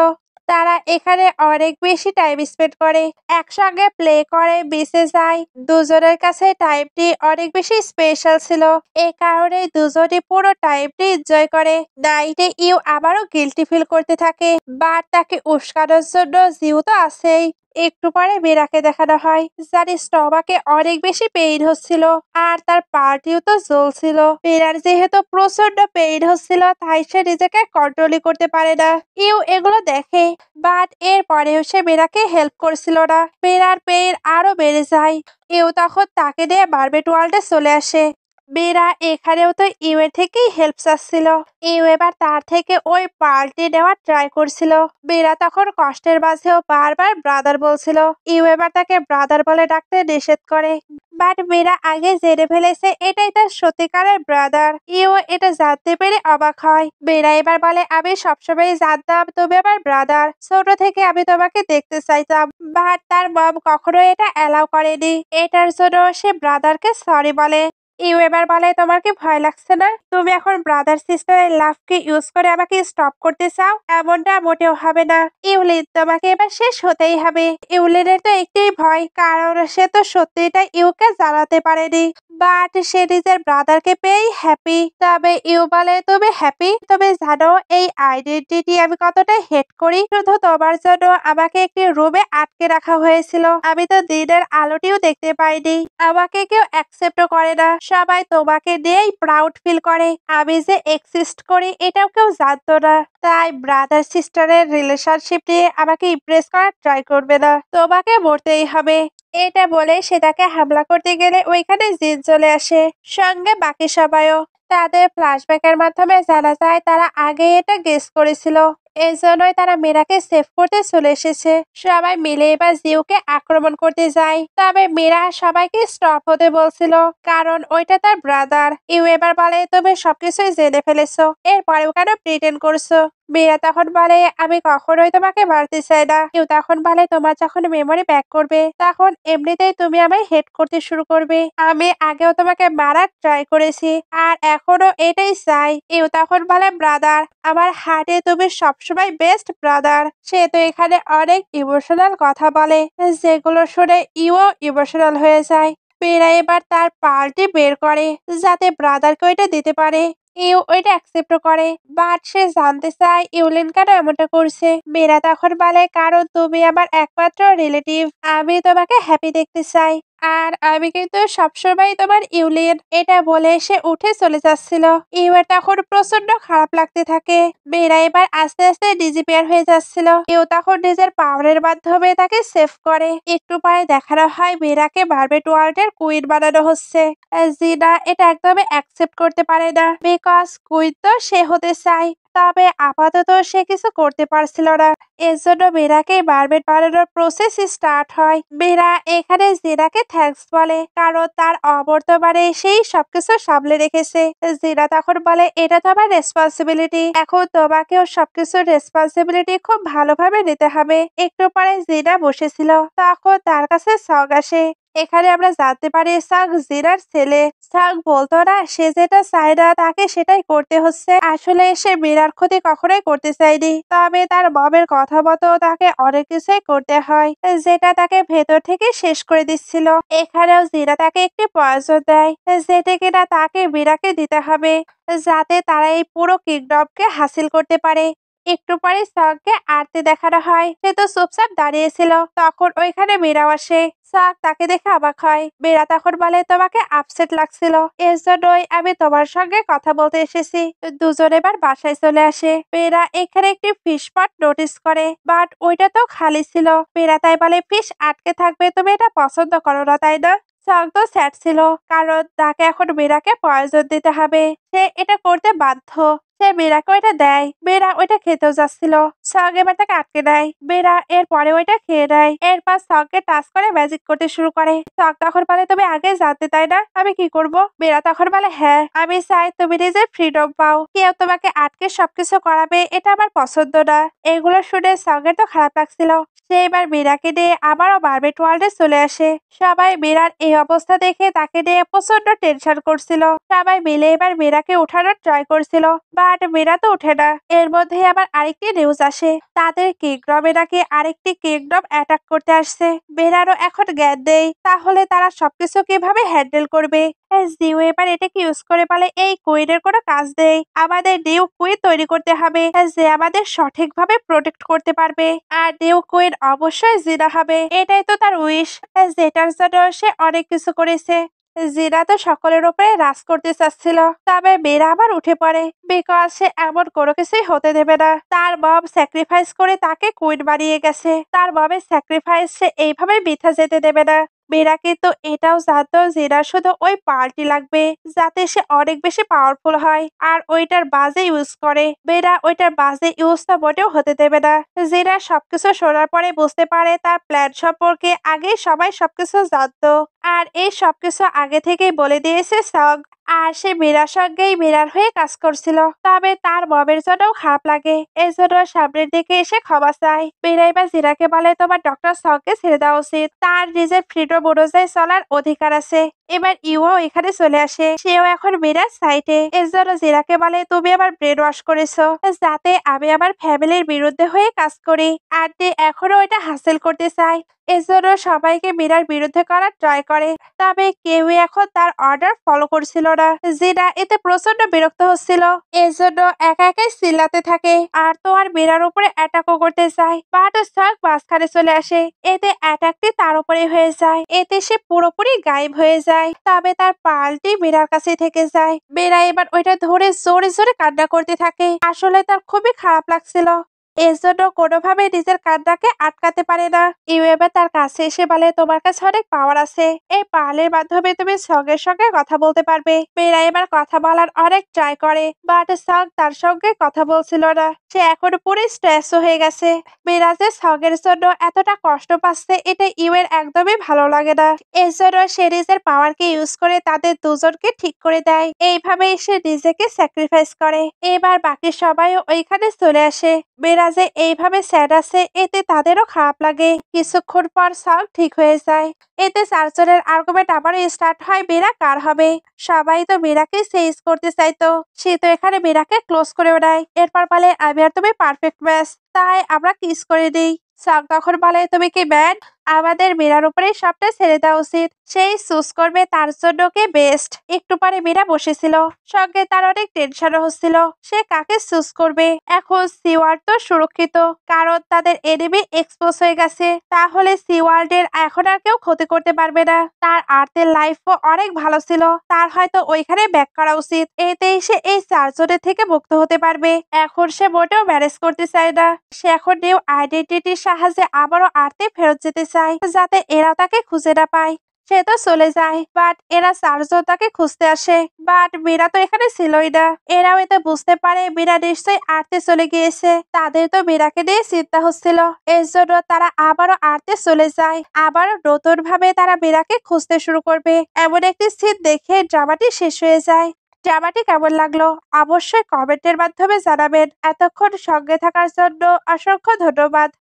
তারা এখানে অনেক বেশি টাইম স্পেন্ড করে, একসঙ্গে প্লে করে, বেঁচে যায়। দুজনের কাছে টাইমটি অনেক বেশি স্পেশাল ছিল। এ কারণে দুজনে পুরো টাইমটি এনজয় করে। নাইটে ইউ আবারও গিল্টি ফিল করতে থাকে, বাট তাকে উস্কানোর জন্য জিউ তো আছেই। একটু পরে মীরাকে দেখানো হয়, যার স্টমাকে অনেক বেশি পেইন হচ্ছিল, আর তার পার্টিও তো জ্বলছিল। মীরার যেহেতু প্রচন্ড পেইন হচ্ছিল, তাই সে নিজেকে কন্ট্রোলই করতে পারে না। ইউ এগুলো দেখে, বাট এর পরেও সে মীরাকে হেল্প করছিল না। মীরার পেইন আরো বেড়ে যায়। ইউ তখন তাকে নিয়ে বারবেট ওয়ার্ল্ডে চলে আসে। মীরা এখানেও তো ইউ এর থেকেই হেল্প চাচ্ছিল। ইউ এবার তার থেকে ওই পাল্টে নেওয়ার ট্রাই করছিল। মীরা তখন কষ্টের মাঝেও বারবার ব্রাদার বলছিল। ইউ এবার তাকে ব্রাদার বলে ডাকতে নিষেধ করে, বাট মীরা আগে জেনে ফেলেছে এটাই তার সত্যিকারের ব্রাদার। ইউ এটা জানতে পেরে অবাক হয়। মীরা এবার বলে আমি সবসময় জানতাম তুমি আমার ব্রাদার, ছোট থেকে আমি তোমাকে দেখতে চাইতাম, বাট তার মম কখনো এটা অ্যালাউ করেনি। এটার জন্য সে ব্রাদারকে সরি বলে। ইউ এবার বলে তোমার কি ভয় লাগছে না, তুমি এখন ব্রাদার সিস্টারের লাভকে ইউজ করে আমাকে স্টপ করতে চাও? এমনটা মোটেও হবে না ইউলিন, তোমাকে এবার শেষ হতেই হবে। ইউলিনের তো একটাই ভয়, কারণ সে তো সত্যিটা ইউকে জানাতে পারেনি, বাট সে নিজের ব্রাদারকে পেয়েই হ্যাপি। তবে ইউ বলে তুমি হ্যাপি? তুমি জানো এই আইডেন্টিটি আমি কতটা হেট করি। শুধু তোমার জন্য আমাকে একটি রুমে আটকে রাখা হয়েছিল, আমি তো দিনের আলোটিও দেখতে পাইনি। আমাকে কেউ অ্যাকসেপ্ট করে না, সবাই তোমাকে নিয়েই প্রাউড ফিল করে। আমি যে এক্সিস্ট করি এটাও কেউ জানতো না। তাই ব্রাদার সিস্টারের রিলেশনশিপ নিয়ে আমাকে ইমপ্রেস করার ট্রাই করবে না, তোমাকে মরতেই হবে। এটা বলে সে তাকে হামলা করতে গেলে ওইখানে জিন চলে আসে, সঙ্গে বাকি সবাইও। তাদের ফ্ল্যাশব্যাকের মাধ্যমে জানা যায় তারা আগে এটা গেস করেছিল, এজন্যই তারা মীরাকে সেভ করতে চলে এসেছে। সবাই মিলে এবার জিউকে আক্রমণ করতে যায়, তবে মীরা সবাইকে স্টপ হতে বলছিল, কারণ ওইটা তার ব্রাদার। ইউ এবার বলে তুমি সবকিছুই জেনে ফেলেছো, এরপরেও কেন প্রিটেন্ড করছো? মীরা তখন বলে, আমি কখনোই তোমাকে মারতে চাই না। কেউ তখন বলে, তোমার যখন মেমোরি ব্যাক করবে তখন এমনিতেই তুমি আমায় হেট করতে শুরু করবে। আমি আগেও তোমাকে মারার ট্রাই করেছি আর এখনো এটাই চাই। কেউ তখন বলে, ব্রাদার, আমার হার্টে তুমি সবসময় বেস্ট ব্রাদার। সে তো এখানে অনেক ইমোশনাল কথা বলে, যেগুলো শুনে ইও ইমোশনাল হয়ে যায়। মীরা এবার তার পাল্টি বের করে যাতে ব্রাদারকে ওইটা দিতে পারে। ইউ ওইটা অ্যাকসেপ্ট করে, বাট সে জানতে চায় ইউলিন কেন এমনটা করছে। মীরা তখন বলে, কারণ তুমি আমার একমাত্র রিলেটিভ, আমি তোমাকে হ্যাপি দেখতে চাই। আর আমি কিন্তু সবসময় তোমার ইউলিন। এটা বলে সে উঠে চলে যাচ্ছিল। ইউর তখন প্রচন্ড খারাপ লাগতে থাকে। মীরা এবার আস্তে আস্তে ডিজিপিয়ার হয়ে যাচ্ছিল। ইউ তখন নিজের পাওয়ারের মাধ্যমে তাকে সেভ করে। একটু পরে দেখানো হয় মীরাকে বারবেট ওয়ার্ল্ডের কুইন বানানো হচ্ছে। জিনা এটা একদমই অ্যাকসেপ্ট করতে পারে না, বিকজ কুইন তো সে হতে চায়, তবে আপাতত সে কিছু করতে পারছিল না। এর জন্য মীরাকে বারবেট বানানোর প্রসেস স্টার্ট হয়। মীরা এখানে জিনাকে থ্যাঙ্কস বলে, কারণ তার অবর্তমানে সেই সবকিছু সামলে রেখেছে। জিনা তখন বলে, এটা তো আমার রেসপন্সিবিলিটি, এখন তোমাকেও সবকিছুর রেসপন্সিবিলিটি খুব ভালোভাবে নিতে হবে। একটু পরে জিনা বসেছিল, তখন তার কাছে সং আসে। এখানে আমরা জানতে পারি সাং জিনার ছেলে। সাং বলতো না সে যেটা চায় না তাকে সেটাই করতে হচ্ছে। আসলে সে মীরার ক্ষতি কখনোই করতে চায়নি, তবে তার মমের কথা মতো তাকে অনেক কিছুই করতে হয়, যেটা তাকে ভেতর থেকে শেষ করে দিচ্ছিল। এখানেও জিনা তাকে একটি পয়জন দেয়, যেটা কিনা তাকে মীরাকে দিতে হবে, যাতে তারা এই পুরো কিংডমকে হাসিল করতে পারে। একটু পরে সাংকে আরতি দেখানো হয়। সে তো চুপচাপ দাঁড়িয়েছিল, তখন ওইখানে মীরাও আসে। সাং তাকে দেখে অবাক হয়। মীরা তখন বলে, তোমাকে আপসেট লাগছিল, এর জন্যই আমি তোমার সঙ্গে কথা বলতে এসেছি। দুজন এবার বাসায় চলে আসে। মীরা এখানে একটি ফিশ পট নোটিস করে, বাট ওইটা তো খালি ছিল। মীরা তাই বলে, ফিশ আটকে থাকবে, তুমি এটা পছন্দ করো না তাই না? সাং তো স্যাড ছিল, কারণ তাকে এখন মীরাকে পয়জন দিতে হবে। সে এটা করতে বাধ্য। সে মীরাকে ওইটা দেয়। মীরা ওইটা খেতেও যাচ্ছিল, সং এবার তাকে আটকে দেয়। মীরা এরপরে ওইটা খেয়ে নেয়। এরপর সংকে টাচ করে ম্যাজিক করতে শুরু করে। সং তখন বলে, তুমি আগে জানতে তাই না আমি কি করব? মীরা তখন বলে, হ্যাঁ, আমি চাই তুমি নিজের ফ্রিডম পাও। কেউ তোমাকে আটকে সবকিছু করাবে এটা আমার পছন্দ না। এগুলো শুনে সঙ্গের তো খারাপ লাগছিল। সে এবার মীরাকে নিয়ে আবারও বারবেট ওয়ার্ল্ডে চলে আসে। সবাই মীরার এই অবস্থা দেখে তাকে নিয়ে প্রচন্ড টেনশন করছিল। সবাই মিলে এবার মীরাকে উঠানোর ট্রাই করছিল, বাট মীরা তো উঠে না। এর মধ্যে আবার আরেকটি নিউজ আসে, তাদের কিংডমে নাকি আরেকটি কিংডম অ্যাটাক করতে আসছে। মীরারও এখন জ্ঞান নেই, তাহলে তারা সবকিছু কিভাবে হ্যান্ডেল করবে। জিও এবার এটাকে ইউজ করে বলে, এই কুইনের কোনো কাজ নেই, আমাদের নিউ কুইন তৈরি করতে হবে যে আমাদের সঠিকভাবে প্রোটেক্ট করতে পারবে। আর নিউ কুইন অবশ্যই জিনা হবে, এটাই তো তার উইশ, যেটার জন্য সে অনেক কিছু করেছে। জিনা তো সকলের উপরে রাজ করতে চাচ্ছিল, তবে মীরা আবার উঠে পড়ে, বিকজ সে এমন কোনো কিছুই হতে দেবে না। তার মম স্যাক্রিফাইস করে তাকে কুইন বানিয়ে গেছে, তার মমের স্যাক্রিফাইস সে এইভাবে বৃথা যেতে দেবে না। মীরা কিন্তু এটাও জানতো জিনার শুধু ওই পাওয়ারটি লাগবে, যাতে সে অনেক বেশি পাওয়ারফুল হয় আর ওইটার বাজে ইউজ করে। মীরা ওইটার বাজে ইউজটা মোটেও হতে দেবে না। জিনা সবকিছু শোনার পরে বুঝতে পারে তার প্ল্যান সম্পর্কে আগেই সবাই সবকিছু জানতো, আর এই সবকিছু আগে থেকেই বলে দিয়েছে সং। আর সে মীরার সঙ্গেই মীরার হয়ে কাজ করছিল, তবে তার মমের জন্যও খারাপ লাগে। এই জন্য সামনের দিকে এসে ক্ষমা চায়। মীরা এবার জিনাকে বলে, তোমার ডক্টর সংকে ছেড়ে দেওয়া উচিত, তার নিজের ফ্রিডম অনুযায়ী চলার অধিকার আছে। এবার ইউও এখানে চলে আসে, সেও এখন মীরার সাইটে। এর জন্য জিরাকে বলে, তুমি আমার ব্রেন ওয়াশ করেছো, যাতে আমি আমার ফ্যামিলির বিরুদ্ধে হয়ে কাজ করি। আন্টি এখনো ওইটা হাসিল করতে চায়, এজন্য সবাইকে মীরার বিরুদ্ধে করার ট্রাই করে, তবে কেউই এখন তার অর্ডার ফলো করছিল না। জিনা এতে প্রচন্ড বিরক্ত হচ্ছিল, এজন্য একা একাই চিল্লাতে থাকে আর তো আর মীরার উপরে অ্যাটাকও করতে চায়। বাট সার্ক মাঝখানে চলে আসে, এতে অ্যাটাকটি তার উপরে হয়ে যায়। এতে সে পুরোপুরি গায়েব হয়ে যায়, তবে তার পাল্টি মীরার কাছে থেকে যায়। মীরা এবার ওইটা ধরে জোরে জোরে কান্না করতে থাকে, আসলে তার খুবই খারাপ লাগছিল। এর জন্য কোনোভাবে নিজের কান্নাকে আটকাতে পারে না। ইউ এবার তার কাছে এসে বলে, তোমার কাছে অনেক পাওয়ার আছে, এই পাওয়ারের মাধ্যমে তুমি সঙ্গে সঙ্গে কথা বলতে পারবে। মীরা এবার কথা বলার অনেক ট্রাই করে, বাট সং তার সঙ্গে কথা বলছিল না। সে এখন পুরো স্ট্রেস হয়ে গেছে। মীরা যে সঙ্গের জন্য এতটা কষ্ট পাচ্ছে এটা ইউ এর একদমই ভালো লাগে না। এর জন্য সে নিজের পাওয়ারকে ইউজ করে তাদের দুজনকে ঠিক করে দেয়। এইভাবেই সে নিজেকে স্যাক্রিফাইস করে। এবার বাকি সবাইও ওইখানে চলে আসে। মীরা যে এইভাবে স্যাড আছে এতে তাদেরও খারাপ লাগে। কিছুক্ষণ পর সং ঠিক হয়ে যায়। এতে চারজনের আর্গুমেন্ট আবারও স্টার্ট হয়, মীরা কার হবে। সবাই তো মীরাকে চেঞ্জ করতে চাইতো। সে তো এখানে মীরাকে ক্লোজ করেও নেয়। এরপর বলে, আমি আর তুমি পারফেক্ট ম্যাচ, তাই আমরা কিস করে দিই। সং তখন বলে, তুমি কি ম্যাড? আমাদের মীরার উপরেই সবটা ছেড়ে দেওয়া উচিত। সেই চুজ করবে তার জন্য কে বেস্ট। একটু পরে মীরা বসেছিল, সঙ্গে তার অনেক টেনশনও হচ্ছিল সে কাকে চুজ করবে। এখন সিওয়ার্ড তো সুরক্ষিত, কারণ তাদের এনিমি এক্সপোজ হয়ে গেছে। তাহলে সিওয়ার্ডের এখন আর কেউ ক্ষতি করতে পারবে না। তার আর্থের লাইফও অনেক ভালো ছিল, তার হয়তো ওইখানে ব্যাক করা উচিত। এতেই সে এই চারজনের থেকে মুক্ত হতে পারবে। এখন সে মোটেও ম্যানেজ করতে চায় না। সে এখন নিউ আইডেন্টিটির সাহায্যে আবারও আর্থে ফেরত যেতে চায়, যাতে এরা তাকে খুঁজে না পায়। সে তো চলে যায়, বাট এরা চারজন তাকে খুঁজতে আসে। বাট মীরা তো এখানে ছিলই না। এরাও এতে বুঝতে পারে মীরা নিশ্চয়ই আর্তে চলে গিয়েছে। তাদের তো মীরাকে নিয়ে চিন্তা হচ্ছিল, এর জন্য তারা আবারও আর্তে চলে যায়। আবারও নতুন ভাবে তারা মীরাকে খুঁজতে শুরু করবে। এমন একটি সিন দেখে ড্রামাটি শেষ হয়ে যায়। ড্রামাটি কেমন লাগলো অবশ্যই কমেন্টের মাধ্যমে জানাবেন। এতক্ষণ সঙ্গে থাকার জন্য অসংখ্য ধন্যবাদ।